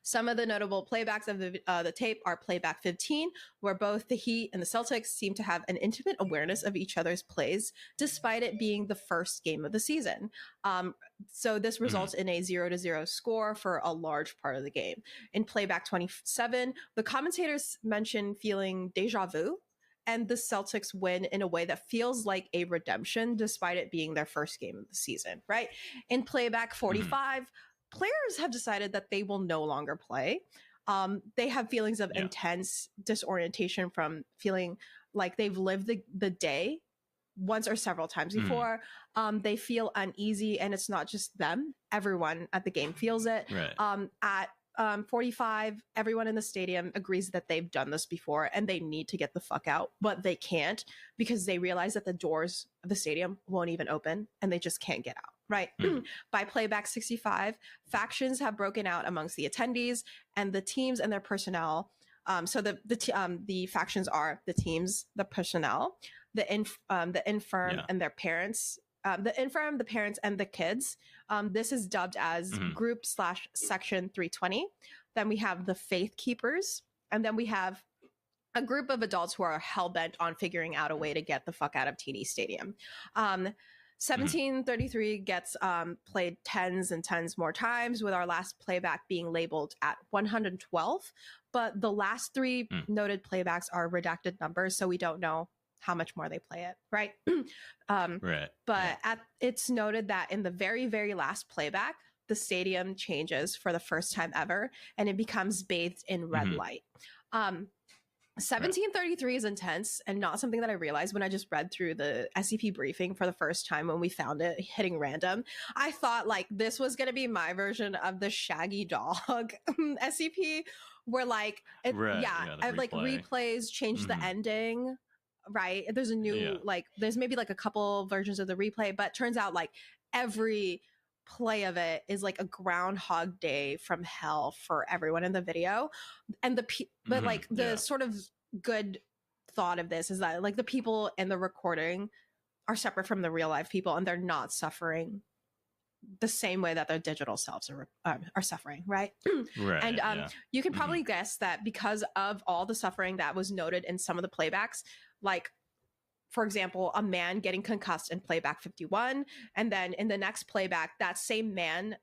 Some of the notable playbacks of the tape are playback 15, where both the Heat and the Celtics seem to have an intimate awareness of each other's plays, despite it being the first game of the season. So this results in a 0-0 score for a large part of the game. In playback 27, the commentators mention feeling deja vu, and the Celtics win in a way that feels like a redemption, despite it being their first game of the season, right? In playback 45, players have decided that they will no longer play. They have feelings of intense disorientation from feeling like they've lived the day once or several times before. They feel uneasy, and it's not just them. Everyone at the game feels it. Right. At 45, everyone in the stadium agrees that they've done this before and they need to get the fuck out, but they can't because they realize that the doors of the stadium won't even open and they just can't get out, right? By playback 65, factions have broken out amongst the attendees and the teams and their personnel. So the factions are the teams, the personnel, the infirm and their parents, the infirm, the parents, and the kids. This is dubbed as group/section 320. Then we have the faith keepers, and then we have a group of adults who are hell-bent on figuring out a way to get the fuck out of TD Stadium. 1733 gets played tens and tens more times, with our last playback being labeled at 112. But the last three noted playbacks are redacted numbers, so we don't know how much more they play it, right? But it's noted that in the very, very last playback, the stadium changes for the first time ever, and it becomes bathed in red light. 1733 is intense, and not something that I realized when I just read through the SCP briefing for the first time when we found it hitting random. I thought like this was going to be my version of the Shaggy Dog SCP, where like, like replays change the ending right? There's a new like there's maybe like a couple versions of the replay, but turns out like every play of it is like a Groundhog Day from hell for everyone in the video. And but like the sort of good thought of this is that like the people in the recording are separate from the real life people, and they're not suffering the same way that their digital selves are suffering, right? Right. And you can probably guess that because of all the suffering that was noted in some of the playbacks, like for example, a man getting concussed in playback 51, and then in the next playback, that same man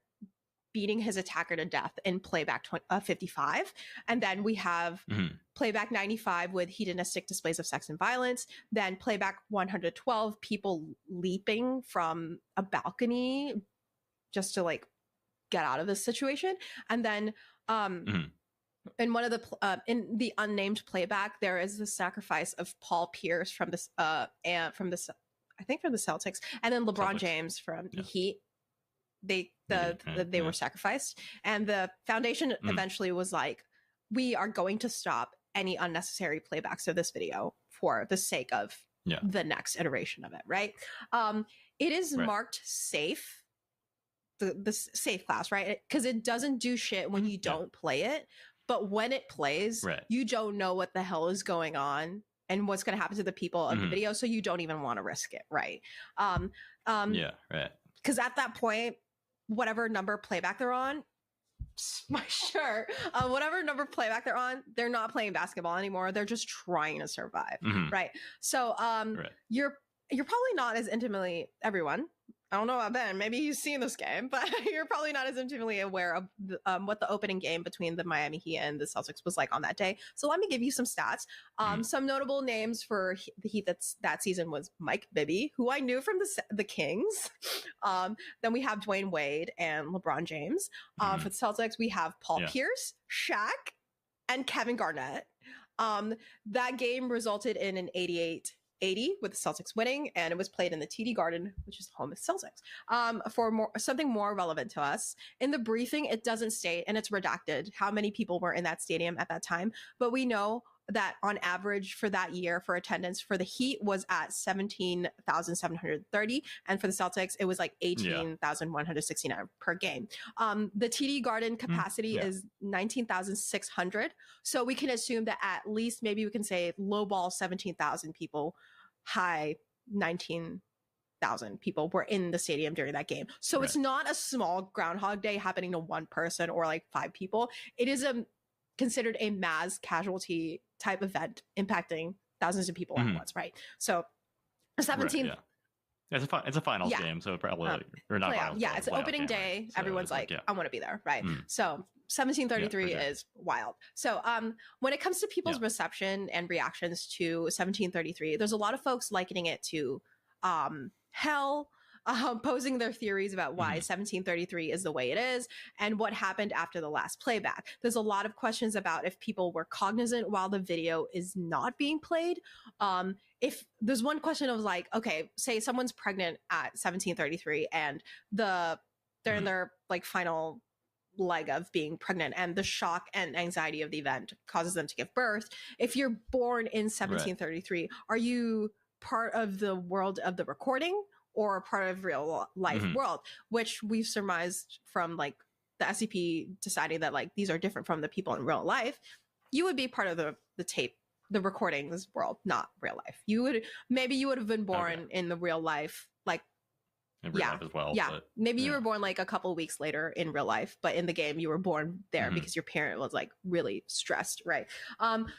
beating his attacker to death in playback 55. And then we have playback 95 with hedonistic displays of sex and violence. Then playback 112, people leaping from a balcony just to like get out of this situation. And then in one of the in the unnamed playback, there is the sacrifice of Paul Pierce from this and from this, I think from the Celtics, and then LeBron James from the Heat. They were sacrificed, and the Foundation eventually was like, we are going to stop any unnecessary playbacks of this video for the sake of the next iteration of it, right? It is marked safe, the safe class, right? Because it doesn't do shit when you don't play it, but when it plays, you don't know what the hell is going on and what's going to happen to the people of the video, so you don't even want to risk it, right? Because at that point, whatever number playback they're on, whatever number playback they're on, they're not playing basketball anymore. They're just trying to survive, right? So you're probably not as intimately, everyone, I don't know about Ben, maybe he's seen this game, but you're probably not as intimately aware of what the opening game between the Miami Heat and the Celtics was like on that day. So let me give you some stats. Some notable names for the Heat that season was Mike Bibby, who I knew from the Kings. Then we have Dwayne Wade and LeBron James. For the Celtics, we have Paul Pierce, Shaq, and Kevin Garnett. That game resulted in an 88-80 with the Celtics winning, and it was played in the TD Garden, which is the home of Celtics. For something more relevant to us, in the briefing, it doesn't state, and it's redacted, how many people were in that stadium at that time, but we know that on average for that year for attendance for the Heat was at 17,730, and for the Celtics it was like 18,169 per game. The TD Garden capacity is 19,600, so we can assume that at least maybe we can say lowball 17,000 people, high 19,000 people were in the stadium during that game. So it's not a small Groundhog Day happening to one person or like 5 people. It is considered a mass casualty type event impacting thousands of people at once, right? So 17th. It's a finals game, so probably or not finals. It's an opening day. Right? So everyone's like, I want to be there, right? So 1733 is wild. So when it comes to people's reception and reactions to 1733, there's a lot of folks likening it to hell, posing their theories about why 1733 is the way it is and what happened after the last playback. There's a lot of questions about if people were cognizant while the video is not being played. If there's one question of like, okay, say someone's pregnant at 1733 and they're in their like final leg of being pregnant, and the shock and anxiety of the event causes them to give birth. If you're born in 1733, are you part of the world of the recording or part of real life world, which we've surmised from like the SCP deciding that like these are different from the people in real life? You would be part of the tape, the recordings world, not real life. You would have been born in the real life, like in real life as well. Maybe you were born like a couple weeks later in real life, but in the game you were born there because your parent was like really stressed, right?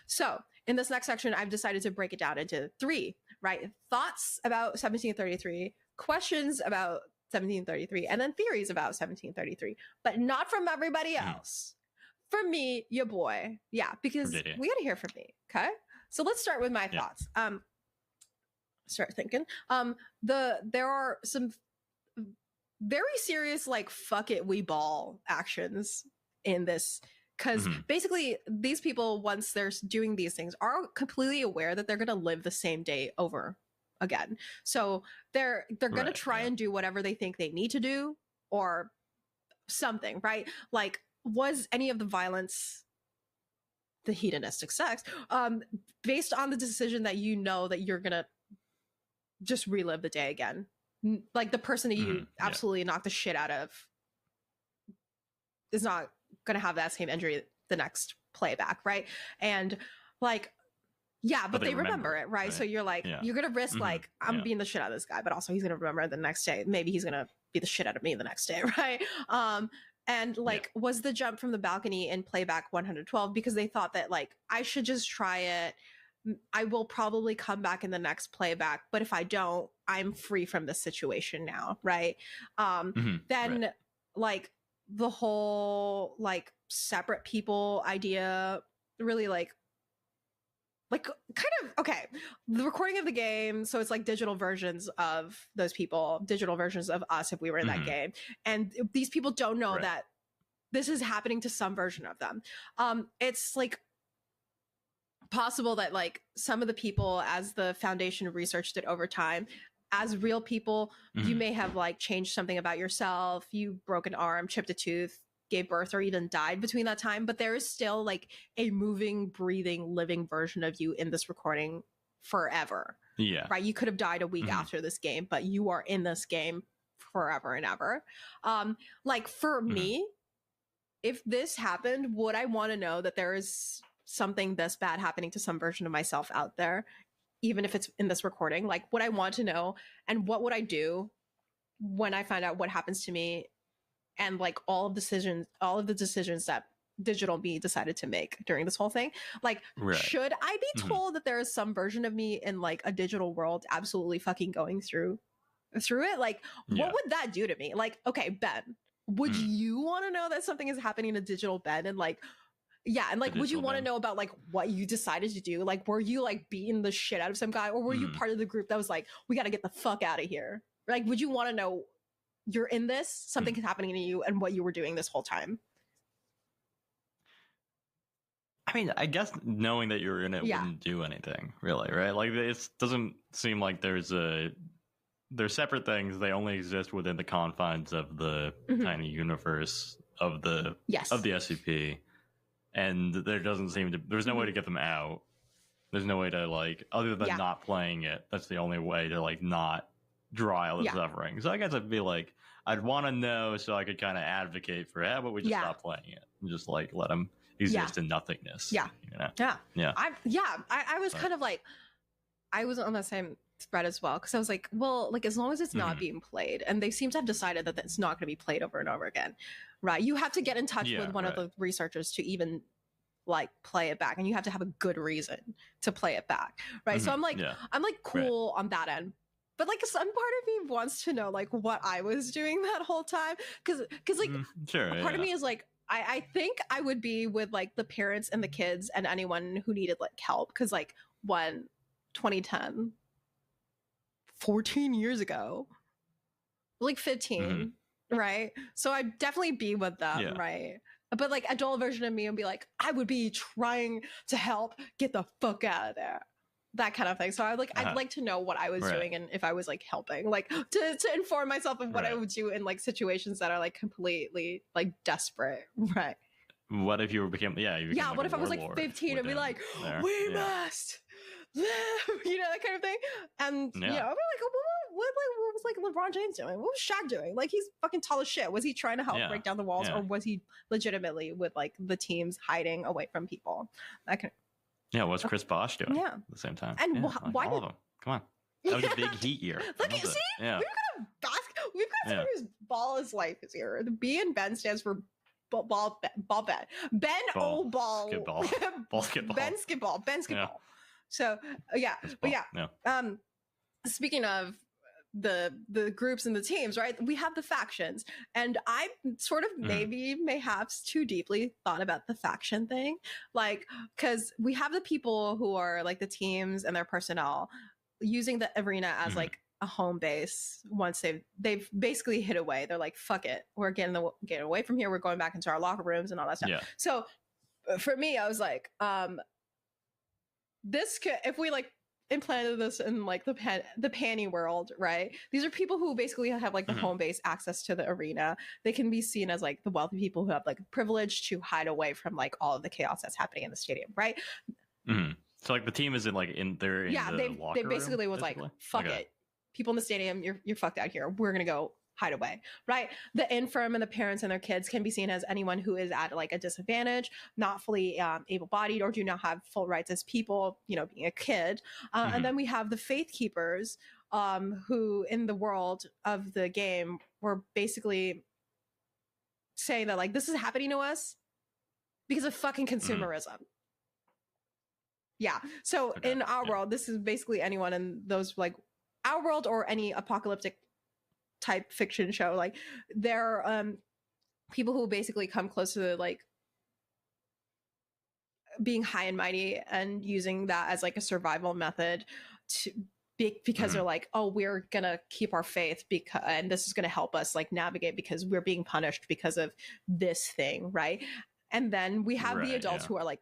So in this next section, I've decided to break it down into 3, right? Thoughts about 1733, questions about 1733, and then theories about 1733, but not from everybody else. From me, your boy. Yeah, because we gotta hear from me. Okay. So let's start with my thoughts. Start thinking. There are some very serious like fuck it we ball actions in this, because basically these people, once they're doing these things, are completely aware that they're going to live the same day over again. So they're going to try and do whatever they think they need to do or something, right? Like, was any of the violence the hedonistic sex, based on the decision that you know that you're gonna just relive the day again. Like the person that you absolutely knocked the shit out of is not gonna have that same injury the next playback, right? And like, yeah, but they remember it, right? So you're like, you're gonna risk like, I'm beating the shit out of this guy, but also he's gonna remember it the next day. Maybe he's gonna beat the shit out of me the next day, right? And like, was the jump from the balcony in playback 112 because they thought that like I should just try it. I will probably come back in the next playback, but if I don't, I'm free from this situation now, right? Then like the whole like separate people idea really like kind of okay, the recording of the game, so it's like digital versions of those people, digital versions of us if we were in that game, and these people don't know that this is happening to some version of them. It's like possible that like some of the people, as the Foundation researched it over time, as real people, you may have like changed something about yourself, you broke an arm, chipped a tooth, gave birth, or even died between that time, but there is still like a moving, breathing, living version of you in this recording forever. Yeah. Right? You could have died a week after this game, but you are in this game forever and ever. Like for me, if this happened, would I want to know that there is something this bad happening to some version of myself out there, even if it's in this recording? Like, would I want to know? And what would I do when I find out what happens to me? And like all of the decisions that digital me decided to make during this whole thing, like, should I be told that there is some version of me in like a digital world absolutely fucking going through it? Like, what would that do to me? Like, okay, Ben, would you want to know that something is happening to digital Ben? And like, and like, would you want to know about like what you decided to do? Like, were you like beating the shit out of some guy, or were you part of the group that was like, we got to get the fuck out of here? Like, would you want to know you're in this, something is happening to you, and what you were doing this whole time? I mean, I guess knowing that you're in it wouldn't do anything, really, right? Like, it doesn't seem like they're separate things. They only exist within the confines of the tiny universe of the SCP, and there doesn't seem to. There's no way to get them out. There's no way to like, other than not playing it. That's the only way to like not draw out the suffering. So I guess I'd be like, I'd want to know so I could kind of advocate for, but we just stop playing it and just like let them exist in nothingness. You know? I was kind of like, I was on the same thread as well, because I was like, well, like as long as it's not being played, and they seem to have decided that it's not going to be played over and over again, right? You have to get in touch with one of the researchers to even like play it back, and you have to have a good reason to play it back, right? So I'm like cool on that end. But like some part of me wants to know like what I was doing that whole time, because like a part of me is like, I think I would be with like the parents and the kids and anyone who needed like help, because like 2010, 14 years ago, like 15, right? So I'd definitely be with them, right? But like adult version of me would be like, I would be trying to help get the fuck out of there, that kind of thing. So I'd like to know what I was doing, and if I was like helping, like to inform myself of what I would do in like situations that are like completely like desperate, right? What if you became like, what if I was like 15 and be like, we must live, you know, that kind of thing. And you know, I'd be like, what was like LeBron James doing? What was Shaq doing? Like, he's fucking tall as shit. Was he trying to help break down the walls, or was he legitimately with like the teams hiding away from people? That kind of. Yeah, what's Chris Bosh doing? Yeah, at the same time. And why all of them? Come on, that was a big Heat year. Look, see, we've got someone whose ball is life is here. The B in Ben stands for ball Ben. Ben old ball. Skip ball. Ben skip ball. So speaking of the groups and the teams, right? We have the factions, and I sort of mayhaps too deeply thought about the faction thing, like, because we have the people who are like the teams and their personnel using the arena as like a home base. Once they've basically hid away, they're like, fuck it, we're getting away from here, we're going back into our locker rooms and all that stuff. So for me, I was like, this could, if we like implanted this in like the panty world, right? These are people who basically have like the home base access to the arena. They can be seen as like the wealthy people who have like privilege to hide away from like all of the chaos that's happening in the stadium, right? So like the team isn't like in there. Yeah, they basically was like, fuck it, people in the stadium, you're fucked out here. We're gonna go hide away, right? The infirm and the parents and their kids can be seen as anyone who is at like a disadvantage, not fully able-bodied, or do not have full rights as people, you know, being a kid. And then we have the faith keepers, who in the world of the game were basically saying that like this is happening to us because of fucking consumerism. Yeah. So in our world, this is basically anyone in those like our world or any apocalyptic type fiction show. Like they're people who basically come close to like being high and mighty and using that as like a survival method to because they're like, oh, we're gonna keep our faith because and this is gonna help us like navigate because we're being punished because of this thing, right? And then we have the adults who are like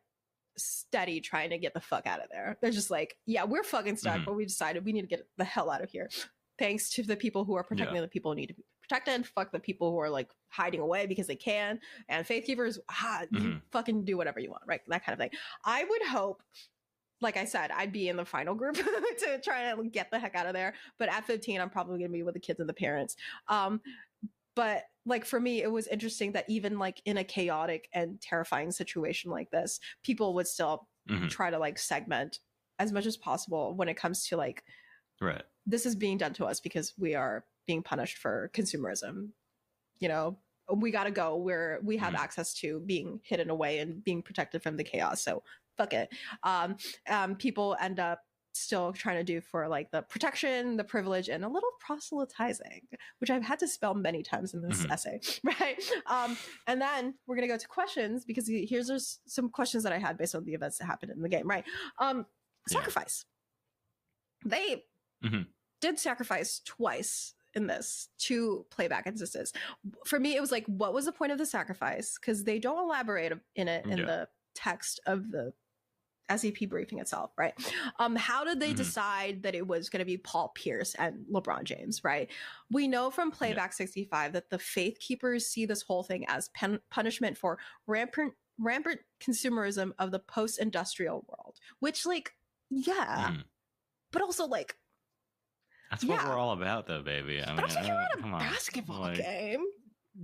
steady trying to get the fuck out of there. They're just like, yeah, we're fucking stuck, but we decided we need to get the hell out of here. Thanks to the people who are protecting the people who need to be protected. Fuck the people who are like hiding away because they can. And faith keepers, you fucking do whatever you want, right? That kind of thing. I would hope, like I said, I'd be in the final group to try to get the heck out of there. But at 15, I'm probably gonna be with the kids and the parents. But like for me, it was interesting that even like in a chaotic and terrifying situation like this, people would still try to like segment as much as possible when it comes to like, this is being done to us because we are being punished for consumerism. You know, we got to go where we have access to being hidden away and being protected from the chaos. So fuck it. People end up still trying to do for like the protection, the privilege, and a little proselytizing, which I've had to spell many times in this essay, right? And then we're going to go to questions because here's just some questions that I had based on the events that happened in the game, right? Sacrifice. They did sacrifice twice in this to playback instances. For me, it was like, what was the point of the sacrifice? Because they don't elaborate in it in the text of the SCP briefing itself, right? How did they decide that it was going to be Paul Pierce and LeBron James, right? We know from Playback 65 that the Faith Keepers see this whole thing as punishment for rampant consumerism of the post-industrial world, which like, but also like, that's what we're all about, though, baby. I mean, also you're at a basketball game.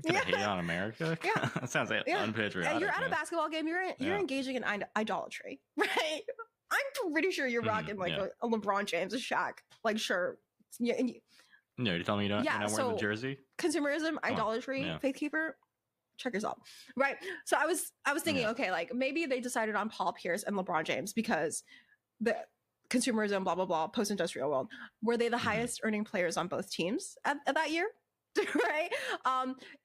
Gonna hate on America? That sounds like unpatriotic. You're at a basketball game. You're engaging in idolatry, right? I'm pretty sure you're rocking like a LeBron James, a Shaq, like sure. No, you tell me you're not wearing the jersey. Consumerism, idolatry, faith keeper. Check yourself, right? So I was thinking, okay, like maybe they decided on Paul Pierce and LeBron James because the consumerism, blah blah blah, post-industrial world. Were they the highest earning players on both teams at that year? Right?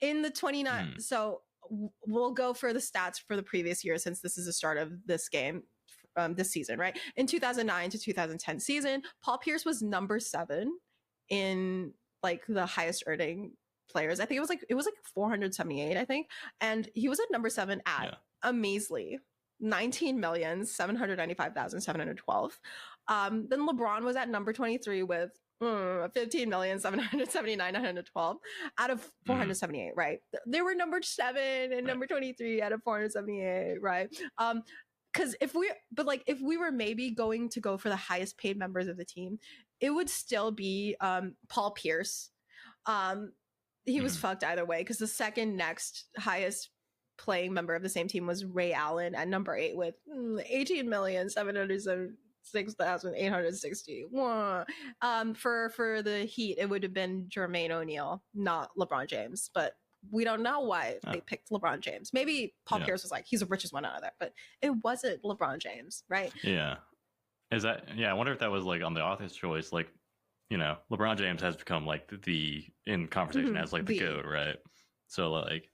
In the 29, so we'll go for the stats for the previous year since this is the start of this game, this season, right? In 2009 to 2010 season, Paul Pierce was number 7 in like the highest earning players. I think it was like 478, I think, and he was at number 7 at a measly 19,795,712. Then LeBron was at number 23 with 15,779,912 out of 478, right? They were number 7 and number 23 out of 478, right? Because if we were maybe going to go for the highest paid members of the team, it would still be Paul Pierce. He was fucked either way because the second next highest playing member of the same team was Ray Allen at number 8 with 18,776,860. For the Heat, it would have been Jermaine O'Neal, not LeBron James. But we don't know why they picked LeBron James. Maybe Paul Pierce was like, he's the richest one out of there, but it wasn't LeBron James, right? Yeah. Is that? Yeah, I wonder if that was like on the author's choice. Like, you know, LeBron James has become like in conversation as like the GOAT, right? So like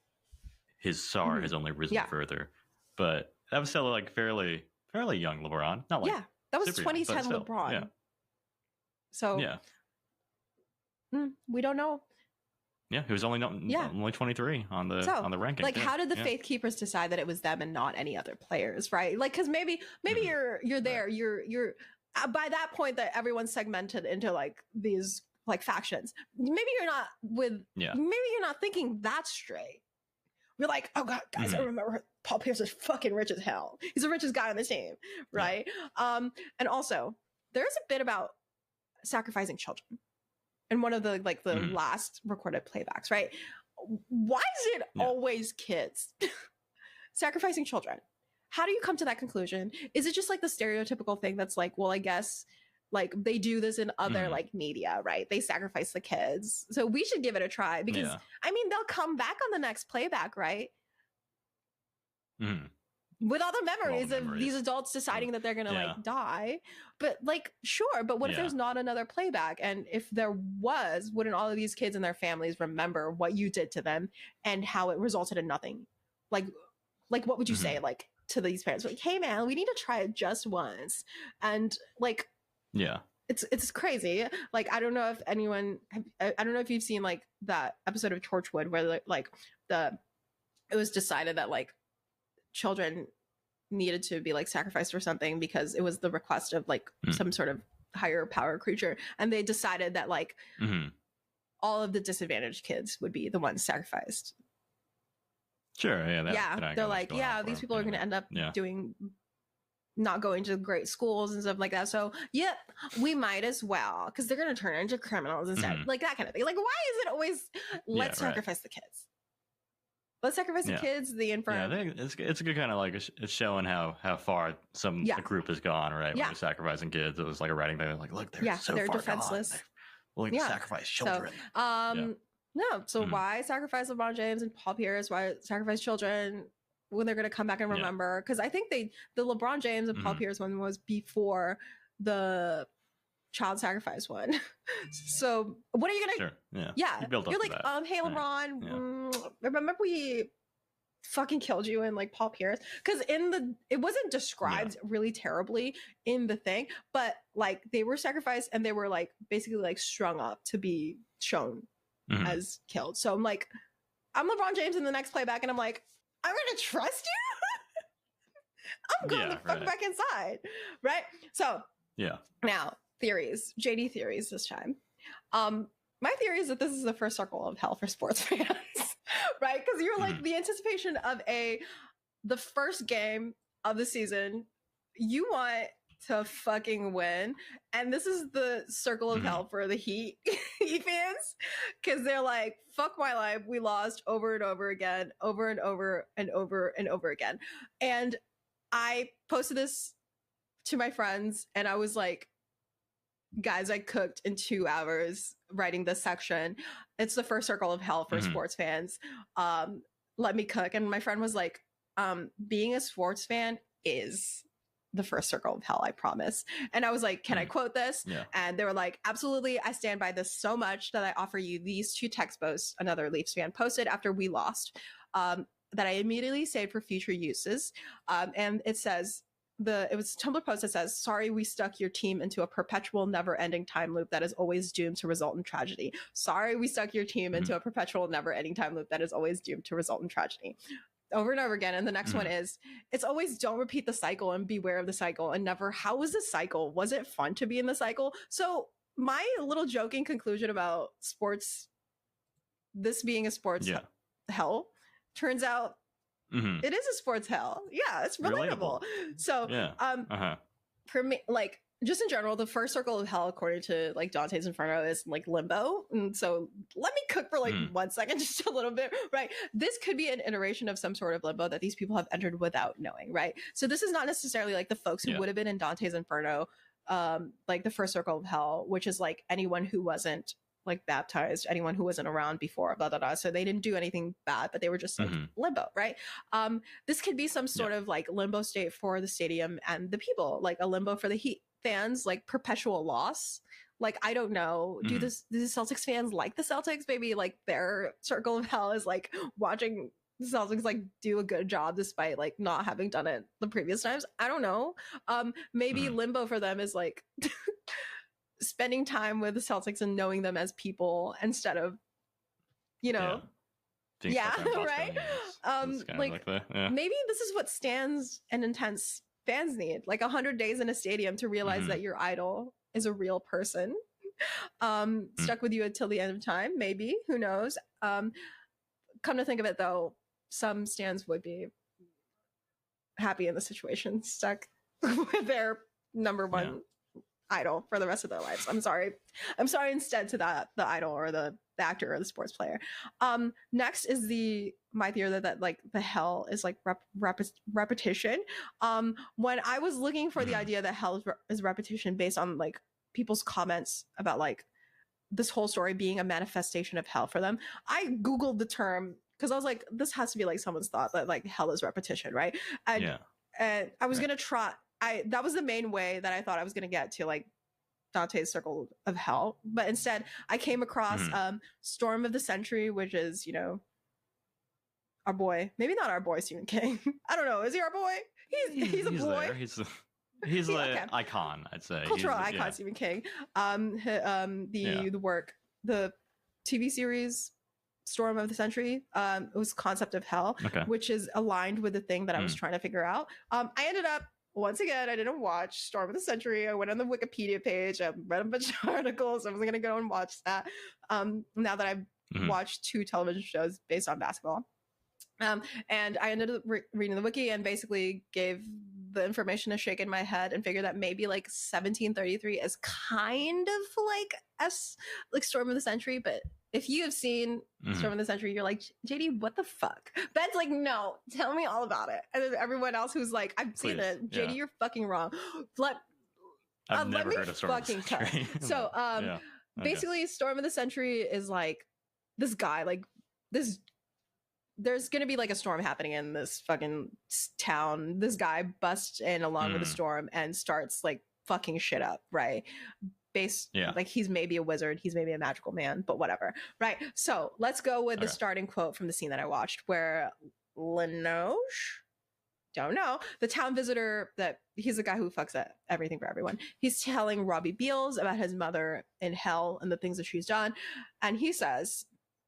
his SAR has only risen further, but that was still like fairly young LeBron, not like that was 2010 young, LeBron. Yeah. So we don't know. Yeah, he was only 23 on the ranking. Like, how did the Faith Keepers decide that it was them and not any other players, right? Like, because maybe you're there, you're by that point that everyone's segmented into like these like factions. Maybe you're not thinking that straight. You're like, oh god, guys, I remember Paul Pierce is fucking rich as hell. He's the richest guy on the team, right? And also there's a bit about sacrificing children in one of the like the last recorded playbacks, right? Why is it always kids sacrificing children? How do you come to that conclusion? Is it just like the stereotypical thing that's like, well, I guess like they do this in other like media, right? They sacrifice the kids. So we should give it a try because I mean, they'll come back on the next playback, right? With all the memories of these adults deciding that they're going to like die. But like, sure. But what if there's not another playback? And if there was, wouldn't all of these kids and their families remember what you did to them and how it resulted in nothing? Like what would you say? Like, to these parents, like, hey man, we need to try it just once. And like, it's crazy. Like, I don't know if anyone I don't know if you've seen like that episode of Torchwood where like it was decided that like children needed to be like sacrificed for something because it was the request of like some sort of higher power creature, and they decided that like all of the disadvantaged kids would be the ones sacrificed. Sure, they're like, these people are going to end up not going to great schools and stuff like that. So, we might as well, because they're going to turn into criminals instead. Like that kind of thing. Like, why is it always, let's sacrifice the kids? Let's sacrifice the kids, the infirm. Yeah, I think it's a good kind of like, it's showing how far a group has gone, right? When they're sacrificing kids. It was like a writing thing, like, look, they're so they're far defenseless. gone. They're willing to sacrifice children. So, no, so why sacrifice LeBron James and Paul Pierce? Why sacrifice children when they're going to come back and remember? Because I think the LeBron James and Paul Pierce one was before the child sacrifice one. So what are you going to... You're like, hey, LeBron, remember we fucking killed you and like Paul Pierce? Because it wasn't described really terribly in the thing, but like they were sacrificed and they were like basically like strung up to be shown as killed. So I'm like, I'm LeBron James in the next playback, and I'm like, I'm gonna trust you. I'm going the fuck back inside, right? So now theories, JD theories this time. My theory is that this is the first circle of hell for sports fans, right? Because you're like the anticipation of the first game of the season. You want to fucking win, and this is the circle of hell for the Heat fans, because they're like, fuck my life, we lost over and over again, over and over and over and over again. And I posted this to my friends and I was like, guys, I cooked in 2 hours writing this section. It's the first circle of hell for sports fans. Let me cook. And my friend was like, being a sports fan is the first circle of hell, I promise. And I was like, can I quote this? And they were like, absolutely, I stand by this so much that I offer you these 2 text posts another Leafs fan posted after we lost, that I immediately saved for future uses. And it says, it was a Tumblr post that says, sorry, we stuck your team into a perpetual never-ending time loop that is always doomed to result in tragedy. Sorry, we stuck your team into a perpetual never-ending time loop that is always doomed to result in tragedy. Over and over again. And the next one is, it's always don't repeat the cycle and beware of the cycle, and never how was the cycle? Was it fun to be in the cycle? So my little joking conclusion about sports, this being a sports hell, turns out it is a sports hell. Yeah, it's relatable. So for me, like, just in general, the first circle of hell, according to like Dante's Inferno, is like limbo. And so let me cook for like 1 second, just a little bit, right? This could be an iteration of some sort of limbo that these people have entered without knowing, right? So this is not necessarily like the folks who would have been in Dante's Inferno, like the first circle of hell, which is like anyone who wasn't like baptized, anyone who wasn't around before, blah, blah, blah. So they didn't do anything bad, but they were just like limbo, right? This could be some sort of like limbo state for the stadium and the people, like a limbo for the Heat fans, like perpetual loss. Like, I don't know, do the Celtics fans like the Celtics? Maybe like their circle of hell is like watching the Celtics like do a good job despite like not having done it the previous times. I don't know. Maybe limbo for them is like spending time with the Celtics and knowing them as people instead of, you know, right? Maybe this is what stands an intense fans need, like 100 days in a stadium to realize that your idol is a real person. Stuck with you until the end of time, maybe, who knows. Come to think of it though, some stans would be happy in the situation, stuck with their number one idol for the rest of their lives. I'm sorry instead to the idol or the actor or the sports player. Next is my theory that like the hell is like repetition. When I was looking for the idea that hell is repetition based on like people's comments about like this whole story being a manifestation of hell for them, I googled the term because I was like, this has to be like someone's thought that like hell is repetition, right? And I was gonna try. That was the main way that I thought I was gonna get to like Dante's Circle of Hell, but instead I came across Storm of the Century, which is, you know, our boy, maybe not our boy Stephen King. I don't know, is he our boy? He's a boy. There. He's like okay. Icon, I'd say. Cultural icon, Stephen King. The work, the TV series Storm of the Century, it was Concept of Hell, which is aligned with the thing that I was trying to figure out. I ended up, once again, I didn't watch Storm of the Century. I went on the Wikipedia page. I read a bunch of articles. I was going to go and watch that. Now that I've watched 2 television shows based on basketball. And I ended up reading the wiki and basically gave the information a shake in my head and figured that maybe like 1733 is kind of like Storm of the Century. But if you have seen Storm of the Century, you're like, JD, what the fuck? Ben's like, no, tell me all about it. And then everyone else who's like, I've seen it. JD, you're fucking wrong. I've never heard of Storm of the Century. So basically Storm of the Century is like this guy, like this, there's gonna be like a storm happening in this fucking town. This guy busts in along with the storm and starts like fucking shit up, right? Like he's maybe a wizard, he's maybe a magical man, but whatever, right? So let's go with the starting quote from the scene that I watched, where Linoche, don't know, the town visitor, that he's the guy who fucks up everything for everyone. He's telling Robbie Beals about his mother in hell and the things that she's done, and he says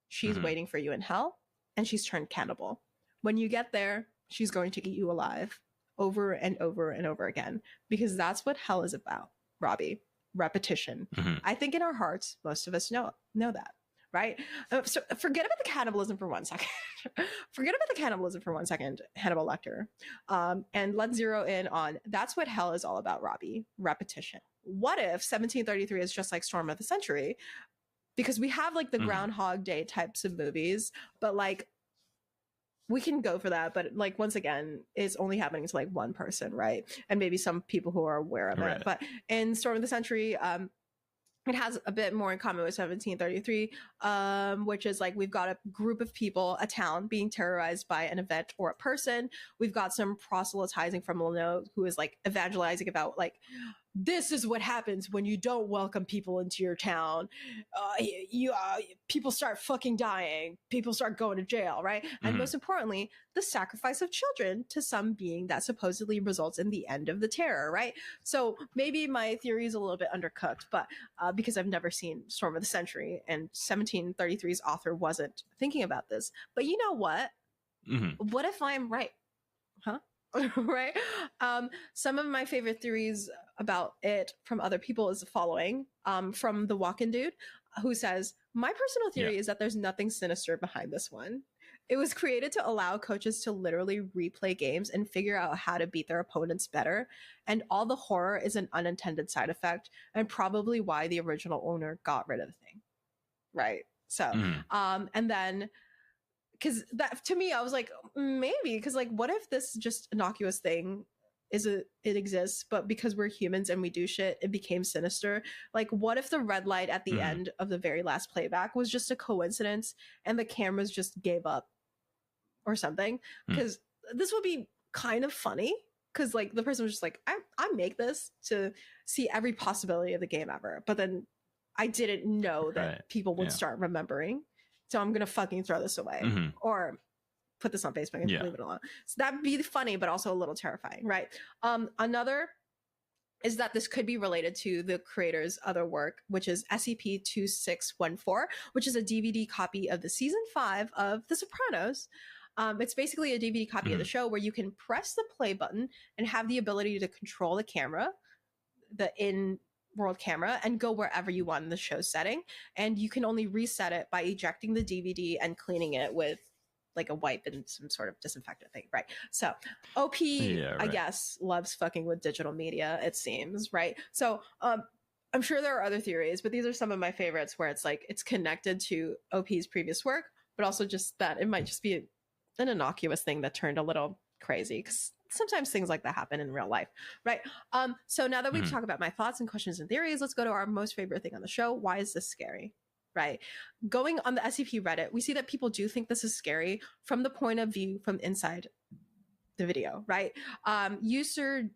she's waiting for you in hell, and she's turned cannibal. When you get there, she's going to eat you alive over and over and over again, because that's what hell is about, Robbie. Repetition. I think in our hearts, most of us know that, right? So forget about the cannibalism for 1 second. Hannibal Lecter. And let's zero in on, that's what hell is all about, Robbie. Repetition. What if 1733 is just like Storm of the Century? Because we have like the Groundhog Day types of movies, but like we can go for that, but like once again, it's only happening to like one person, right? And maybe some people who are aware of it. But in Storm of the Century, it has a bit more in common with 1733, which is like we've got a group of people, a town being terrorized by an event or a person. We've got some proselytizing from Leno, who is like evangelizing about like, this is what happens when you don't welcome people into your town. People start fucking dying. People start going to jail, right? And most importantly, the sacrifice of children to some being that supposedly results in the end of the terror, right? So maybe my theory is a little bit undercooked, but because I've never seen Storm of the Century and 1733's author wasn't thinking about this. But you know what? What if I'm right? Huh? Right? Some of my favorite theories about it from other people is the following, from the Walken Dude, who says, my personal theory is that there's nothing sinister behind this one. It was created to allow coaches to literally replay games and figure out how to beat their opponents better. And all the horror is an unintended side effect, and probably why the original owner got rid of the thing. Right? So, and then, because that, to me, I was like, maybe, because like, what if this just innocuous thing it exists, but because we're humans and we do shit, it became sinister? Like, what if the red light at the end of the very last playback was just a coincidence and the cameras just gave up or something? Because this would be kind of funny, because like the person was just like, I make this to see every possibility of the game ever, but then I didn't know that people would start remembering, so I'm gonna fucking throw this away or put this on Facebook and leave it alone. So that'd be funny, but also a little terrifying, right? Another is that this could be related to the creator's other work, which is SCP-2614, which is a DVD copy of the season 5 of The Sopranos. It's basically a DVD copy of the show where you can press the play button and have the ability to control the camera, the in-world camera, and go wherever you want in the show setting. And you can only reset it by ejecting the DVD and cleaning it with like a wipe and some sort of disinfectant thing, right? So OP, I guess, loves fucking with digital media, it seems, right? So I'm sure there are other theories, but these are some of my favorites where it's like it's connected to OP's previous work, but also just that it might just be an innocuous thing that turned a little crazy, because sometimes things like that happen in real life, right? So now that we've talked about my thoughts and questions and theories, let's go to our most favorite thing on the show. Why is this scary? Right? Going on the SCP Reddit, we see that people do think this is scary from the point of view from inside the video, right? User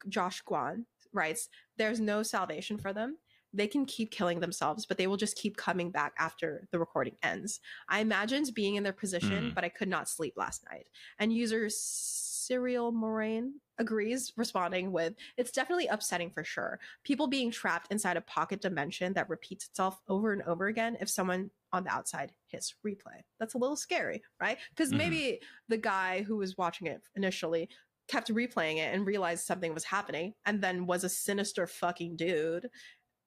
Josh Guan writes, there's no salvation for them. They can keep killing themselves, but they will just keep coming back after the recording ends. I imagined being in their position, but I could not sleep last night. And user Cyril Moraine agrees, responding with, it's definitely upsetting for sure. People being trapped inside a pocket dimension that repeats itself over and over again if someone on the outside hits replay. That's a little scary, right? Because maybe the guy who was watching it initially kept replaying it and realized something was happening and then was a sinister fucking dude.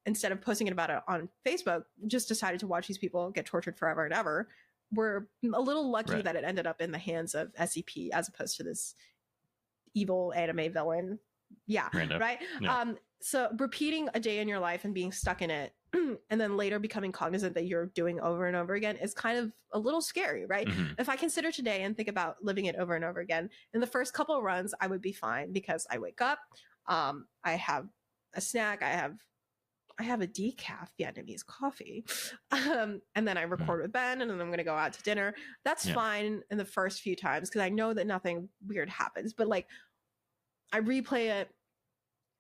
Instead of posting about it on Facebook, just decided to watch these people get tortured forever and ever. We're a little lucky that it ended up in the hands of SCP as opposed to this evil anime villain. Yeah, right? Yeah. So repeating a day in your life and being stuck in it and then later becoming cognizant that you're doing over and over again is kind of a little scary, right? If I consider today and think about living it over and over again, in the first couple of runs, I would be fine because I wake up, I have a snack, I have a decaf Vietnamese coffee. And then I record with Ben and then I'm going to go out to dinner. That's fine in the first few times because I know that nothing weird happens. But like I replay it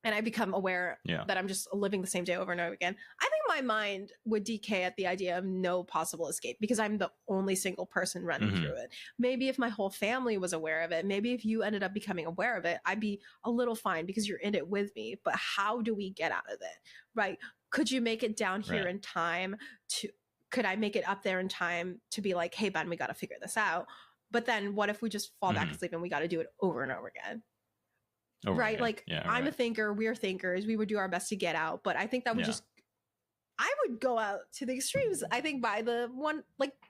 and I become aware that I'm just living the same day over and over again. I think my mind would decay at the idea of no possible escape because I'm the only single person running through it. Maybe if my whole family was aware of it, maybe if you ended up becoming aware of it, I'd be a little fine because you're in it with me. But how do we get out of it, right? Could you make it down here in time could I make it up there in time to be like, hey, Ben, we got to figure this out. But then what if we just fall back asleep and we got to do it over and over again? Right? Like I'm a thinker, we're thinkers, we would do our best to get out. But I think that would just, I would go out to the extremes. I think by the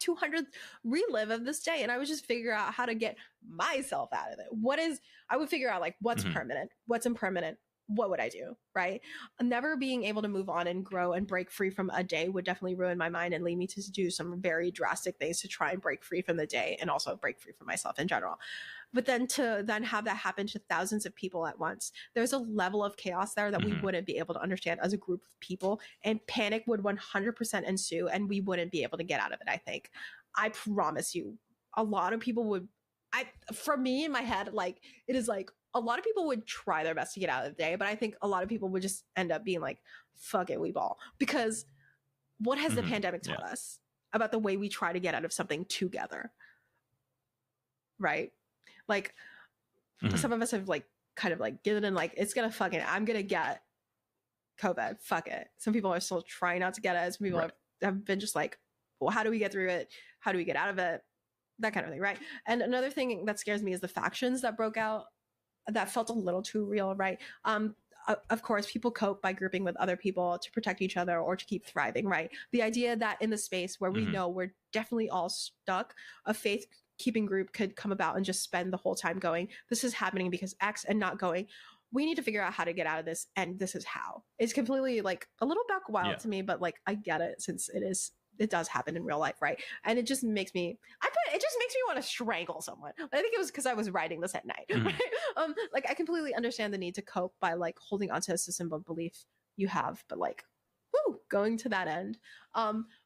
200th relive of this day, and I would just figure out how to get myself out of it. I would figure out like what's permanent, what's impermanent, what would I do, right? Never being able to move on and grow and break free from a day would definitely ruin my mind and lead me to do some very drastic things to try and break free from the day and also break free from myself in general. But then to then have that happen to thousands of people at once, there's a level of chaos there that we wouldn't be able to understand as a group of people, and panic would 100% ensue and we wouldn't be able to get out of it, I think. I promise you, a lot of people would, for me in my head, like it is like, a lot of people would try their best to get out of the day, but I think a lot of people would just end up being like, fuck it, we ball. Because what has the pandemic taught us about the way we try to get out of something together? Right? Like some of us have like kind of like given in like, it's gonna fucking, I'm gonna get COVID, fuck it. Some people are still trying not to get it. Some people have been just like, well, how do we get through it? How do we get out of it? That kind of thing, right? And another thing that scares me is the factions that broke out. That felt a little too real, right? Of course, people cope by grouping with other people to protect each other or to keep thriving, right? The idea that in the space where we know we're definitely all stuck, a faith-keeping group could come about and just spend the whole time going, this is happening because X, and not going, we need to figure out how to get out of this, and this is how. It's completely like a little back wild to me, but like I get it since it does happen in real life, right? And it just makes me, want to strangle someone. I think it was because I was writing this at night, right? Like I completely understand the need to cope by like holding onto a system of belief you have, but like, going to that end.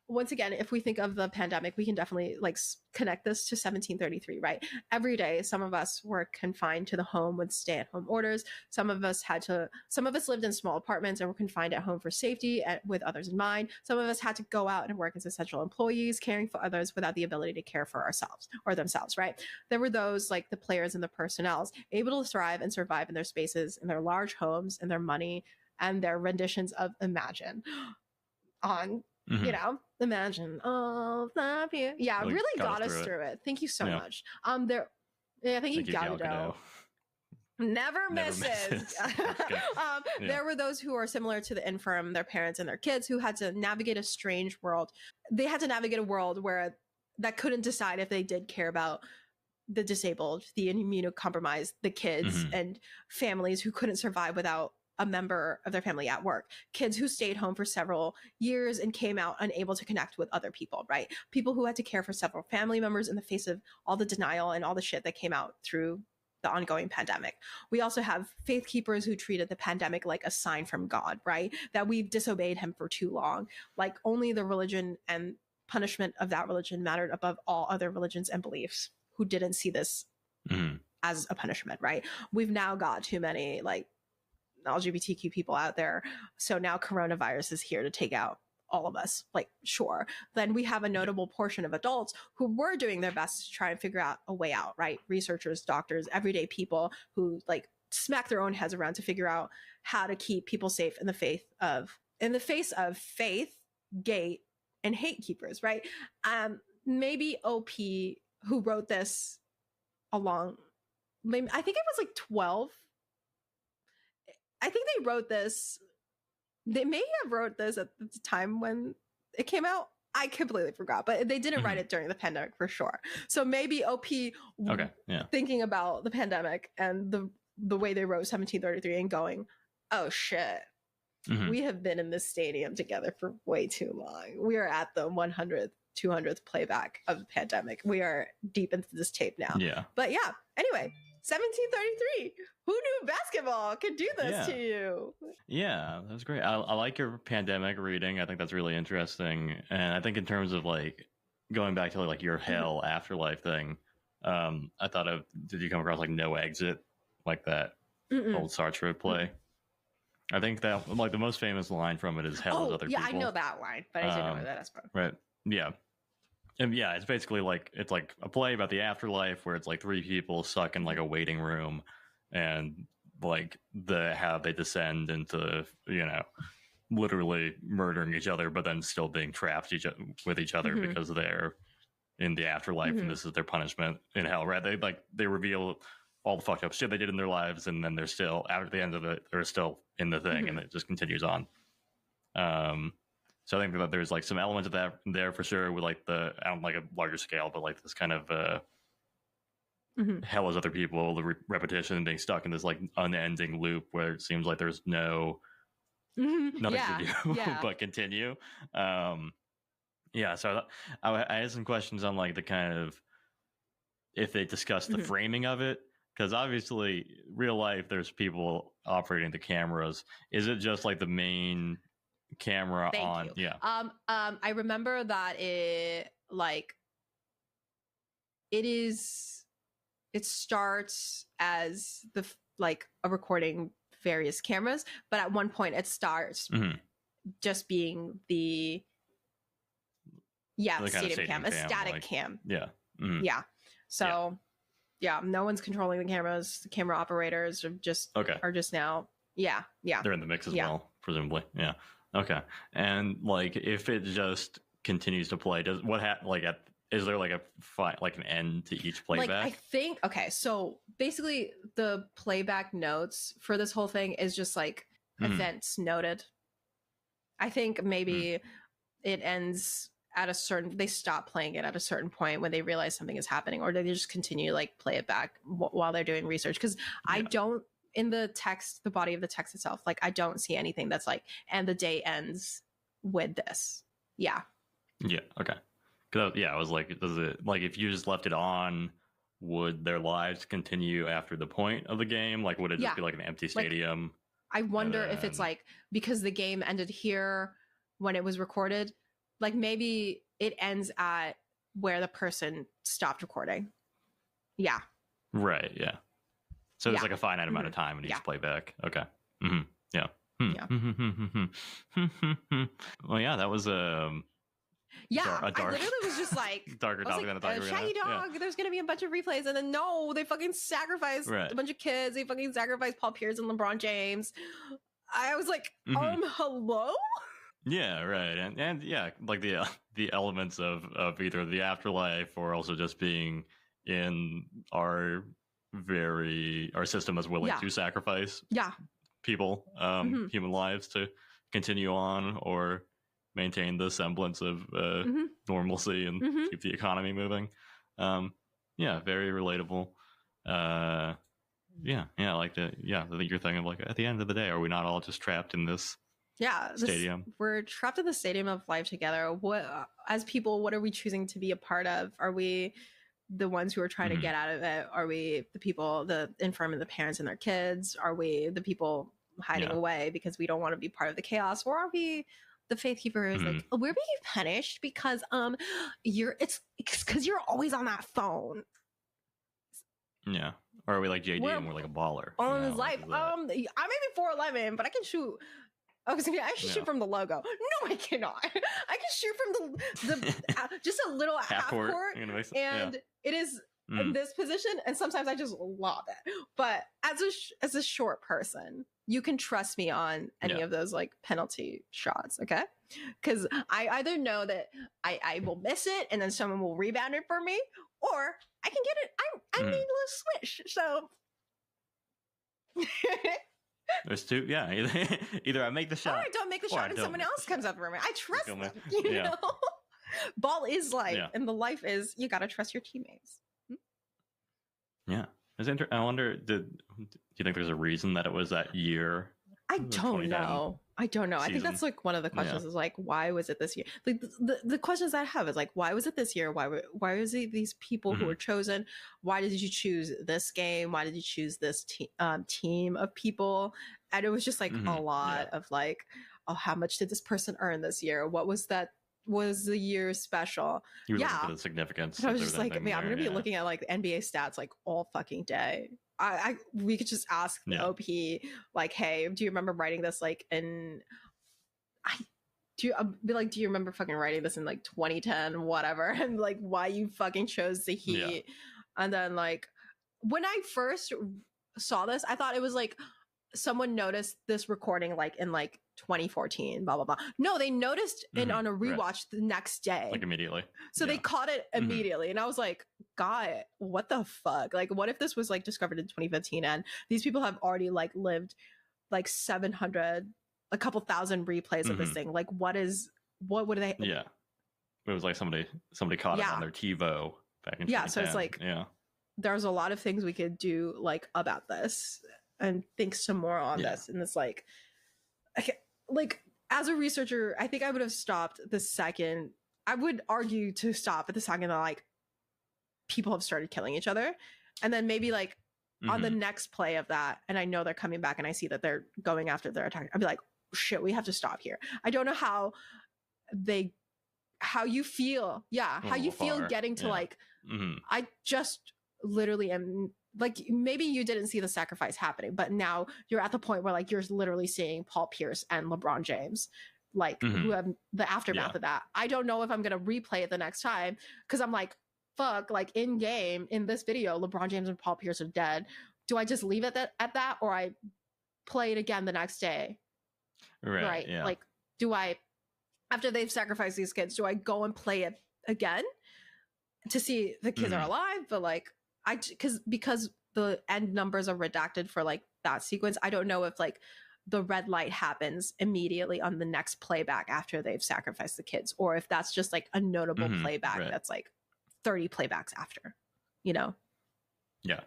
Once again, if we think of the pandemic, we can definitely like connect this to 1733, right? Every day, some of us were confined to the home with stay-at-home orders. Some of us lived in small apartments and were confined at home for safety with others in mind. Some of us had to go out and work as essential employees, caring for others without the ability to care for ourselves or themselves, right? There were those like the players and the personnels able to thrive and survive in their spaces, in their large homes, and their money, and their renditions of Imagine on Mhm. You know, imagine all the people. Yeah, Really really got us got us through it. through it. Thank you so Yeah. much. There, yeah, thank you, Gal Galgadot. Never Never misses. misses. Okay. Yeah. There were those who are similar to the infirm, their parents and their kids, who had to navigate a strange world. They had to navigate a world where that couldn't decide if they did care about the disabled, the immunocompromised, the kids, Mhm. and families who couldn't survive without a member of their family at work. Kids who stayed home for several years and came out unable to connect with other people, right? People who had to care for several family members in the face of all the denial and all the shit that came out through the ongoing pandemic. We also have faith keepers who treated the pandemic like a sign from God, right? That we've disobeyed him for too long. Like only the religion and punishment of that religion mattered above all other religions and beliefs, who didn't see this Mhm. as a punishment, right? We've now got too many like LGBTQ people out there. So now coronavirus is here to take out all of us. Like, sure. Then we have a notable portion of adults who were doing their best to try and figure out a way out, right? Researchers, doctors, everyday people who like smack their own heads around to figure out how to keep people safe in the face of faith, gate, and hate keepers, right? Maybe OP, who wrote this along, maybe, I think it was like 12. I think they wrote this. They may have wrote this at the time when it came out. I completely forgot, but they didn't write it during the pandemic for sure. So maybe OP, Okay. Yeah. thinking about the pandemic and the way they wrote 1733 and going, oh shit, Mhm. we have been in this stadium together for way too long. We are at the 100th, 200th playback of the pandemic. We are deep into this tape now. Yeah. But yeah, anyway, 1733. Who knew basketball could do this Yeah. to you? Yeah, that's great. I like your pandemic reading. I think that's really interesting. And I think in terms of like going back to like your hell afterlife thing, I thought of, did you come across like No Exit, like that old Sartre play? I think that like the most famous line from it is hell is other yeah, people. I know that line, but I didn't know that as well. Right. Yeah. And yeah, it's basically like it's like a play about the afterlife where it's like three people stuck in like a waiting room, and like how they descend into, you know, literally murdering each other, but then still being trapped with each other because they're in the afterlife and this is their punishment in hell. Right? They reveal all the fucked up shit they did in their lives, and then they're still, after the end of it, they're still in the thing, and it just continues on. So I think that there's like some elements of that there for sure, with like on like a larger scale, but like this kind of hell as other people, the repetition, being stuck in this like unending loop where it seems like there's nothing to do but continue. So I had some questions on like the kind of, if they discuss the framing of it, because obviously real life there's people operating the cameras. Is it just like the main camera on? Yeah. I remember that it starts as like a recording various cameras, but at one point it starts just being the stadium cam, a static cam. Yeah. So no one's controlling the cameras. The camera operators are just now they're in the mix as well, presumably. Yeah. Okay. And like if it just continues to play, is there like an end to each playback? Like, I think, okay, so basically the playback notes for this whole thing is just like events noted. I think maybe it ends at they stop playing it at a certain point when they realize something is happening, or they just continue like play it back while they're doing research. Because I don't, in the text, the body of the text itself, like I don't see anything that's like, and the day ends with this. Yeah. Yeah. Okay. I was like, does it, like, if you just left it on, would their lives continue after the point of the game? Like, would it just be like an empty stadium? Like, I wonder if it's like, because the game ended here when it was recorded, like maybe it ends at where the person stopped recording. Yeah. Right. Yeah. So there's like a finite amount of time in each playback. Okay. Yeah. Yeah. Well, yeah, that was I literally was just like darker topic than I thought you were gonna. Shaggy Dog, there's gonna be a bunch of replays, and then no, they fucking sacrificed a bunch of kids. They fucking sacrificed Paul Pierce and LeBron James. I was like, hello? Yeah, right, and yeah, like the elements of either the afterlife or also just being in our our system is willing Yeah. to sacrifice Yeah. people, Mhm. human lives to continue on or maintain the semblance of Mhm. normalcy and Mhm. keep the economy moving. Yeah, very relatable. Yeah, like the yeah, I think you're thinking like at the end of the day, are we not all just trapped in this Yeah, stadium? we're trapped in the stadium of life together. What, as people, what are we choosing to be a part of? Are we the ones who are trying to Mhm. get out of it? Are we the people, the infirm and the parents and their kids? Are we the people hiding Yeah. away because we don't want to be part of the chaos? Or are we the faith keepers? Mhm. Like, we're being punished because it's because you're always on that phone. Yeah. Or are we like JD We're and we're like a baller? on You his know, like, life. is that- I may be 4'11", but I can shoot. Oh, excuse me, I can Yeah. shoot from the logo. No, I cannot. I can shoot from the just a little half court, and it is in this position. And sometimes I just lob it. But as a short person, you can trust me on any of those like penalty shots, okay? Because I either know that I will miss it, and then someone will rebound it for me, or I can get it. I need a little swish. So. There's two. Yeah, either I make the shot, or I don't make the shot, and someone else comes up for me. I trust them. You know, ball is life, and the life is you gotta trust your teammates. Yeah, I wonder, do you think there's a reason that it was that year? I don't know. Season. I think that's like one of the questions is like, why was it this year? Like the questions I have is like, why was it this year? Why was it these people who were chosen? Why did you choose this game? Why did you choose this team of people? And it was just like a lot of like, oh, how much did this person earn this year? What was that? Was the year special? You were looking for the significance. And I was just like, man, I'm gonna be looking at like NBA stats like all fucking day. We could just ask the OP like, hey, do you remember writing this like in? Do you remember fucking writing this in like 2010, whatever, and like why you fucking chose the Heat? And then like when I first saw this, I thought it was like someone noticed this recording like in like 2014, blah blah blah. No, they noticed it on a rewatch the next day, like immediately. So they caught it immediately, and I was like, God, what the fuck? Like, what if this was like discovered in 2015 and these people have already like lived like 700, a couple thousand replays of this thing? Like, what would they? Yeah, it was like somebody caught it on their TiVo back in 2010. So it's like there's a lot of things we could do like about this and think some more on this, and it's like as a researcher, I think I would have stopped the second. I would argue to stop at the second that like people have started killing each other, and then maybe like on the next play of that, and I know they're coming back, and I see that they're going after their attack. I'd be like, shit, we have to stop here. I don't know how you feel. Yeah, how you feel getting to like. I just literally am. Like maybe you didn't see the sacrifice happening, but now you're at the point where like you're literally seeing Paul Pierce and LeBron James, like who have the aftermath of that. I don't know if I'm gonna replay it the next time because I'm like, fuck, like in game in this video, LeBron James and Paul Pierce are dead. Do I just leave it at that, or I play it again the next day? Right. Yeah. Like, do I, after they've sacrificed these kids, do I go and play it again to see the kids are alive? But like. Because the end numbers are redacted for like that sequence, I don't know if like the red light happens immediately on the next playback after they've sacrificed the kids, or if that's just like a notable playback that's like 30 playbacks after, you know? Yeah,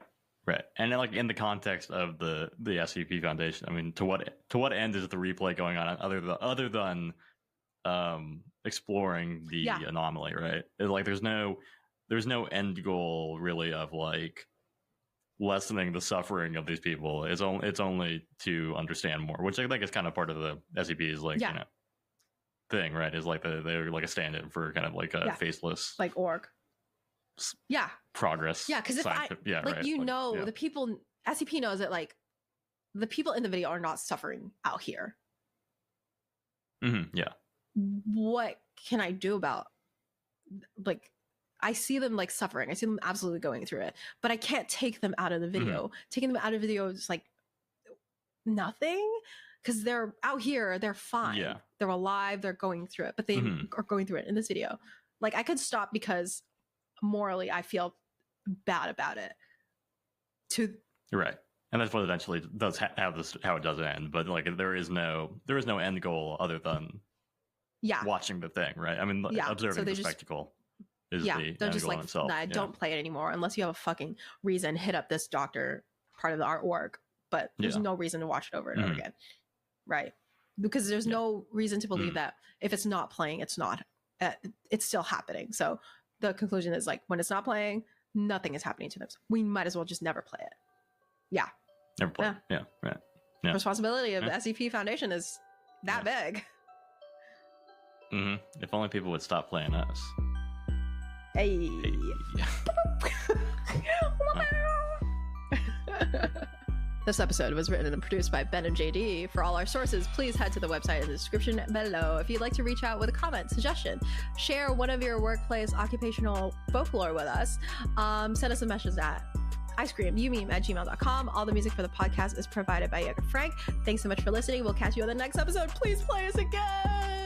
right. And then, like in the context of the SCP Foundation, I mean, to what end is the replay going on other than exploring the anomaly, right? It's like there's no end goal really of like lessening the suffering of these people. It's only to understand more, which I think is kind of part of the SCP's like you know thing, right? Is like they're like a stand-in for kind of like a faceless like org. Progress. Yeah, because if the people SCP knows that like the people in the video are not suffering out here. Yeah. What can I do about like? I see them like suffering. I see them absolutely going through it, but I can't take them out of the video. Taking them out of the video is like nothing because they're out here, they're fine. Yeah. They're alive, they're going through it, but they are going through it in this video. Like, I could stop because morally I feel bad about it. Right. And that's what eventually does how it does end. But like, there is no end goal other than watching the thing, right? I mean, observing the spectacle is the end they're just goal like, in itself. nah, don't play it anymore unless you have a fucking reason. Hit up this doctor part of the artwork, but there's no reason to watch it over and over again, right? Because there's no reason to believe that if it's not playing, it's still happening. So the conclusion is like, when it's not playing, nothing is happening to them. So we might as well just never play it. Yeah. Never play. Yeah. Right. Yeah. Responsibility of the SCP Foundation is that big. If only people would stop playing us. Hey. This episode was written and produced by Ben and JD. For all our sources, please head to the website in the description below. If you'd like to reach out with a comment, suggestion, share one of your workplace occupational folklore with us, send us a message at icecreamumeme@gmail.com. All the music for the podcast is provided by Jacob Frank. Thanks so much for listening. We'll catch you on the next episode. Please play us again.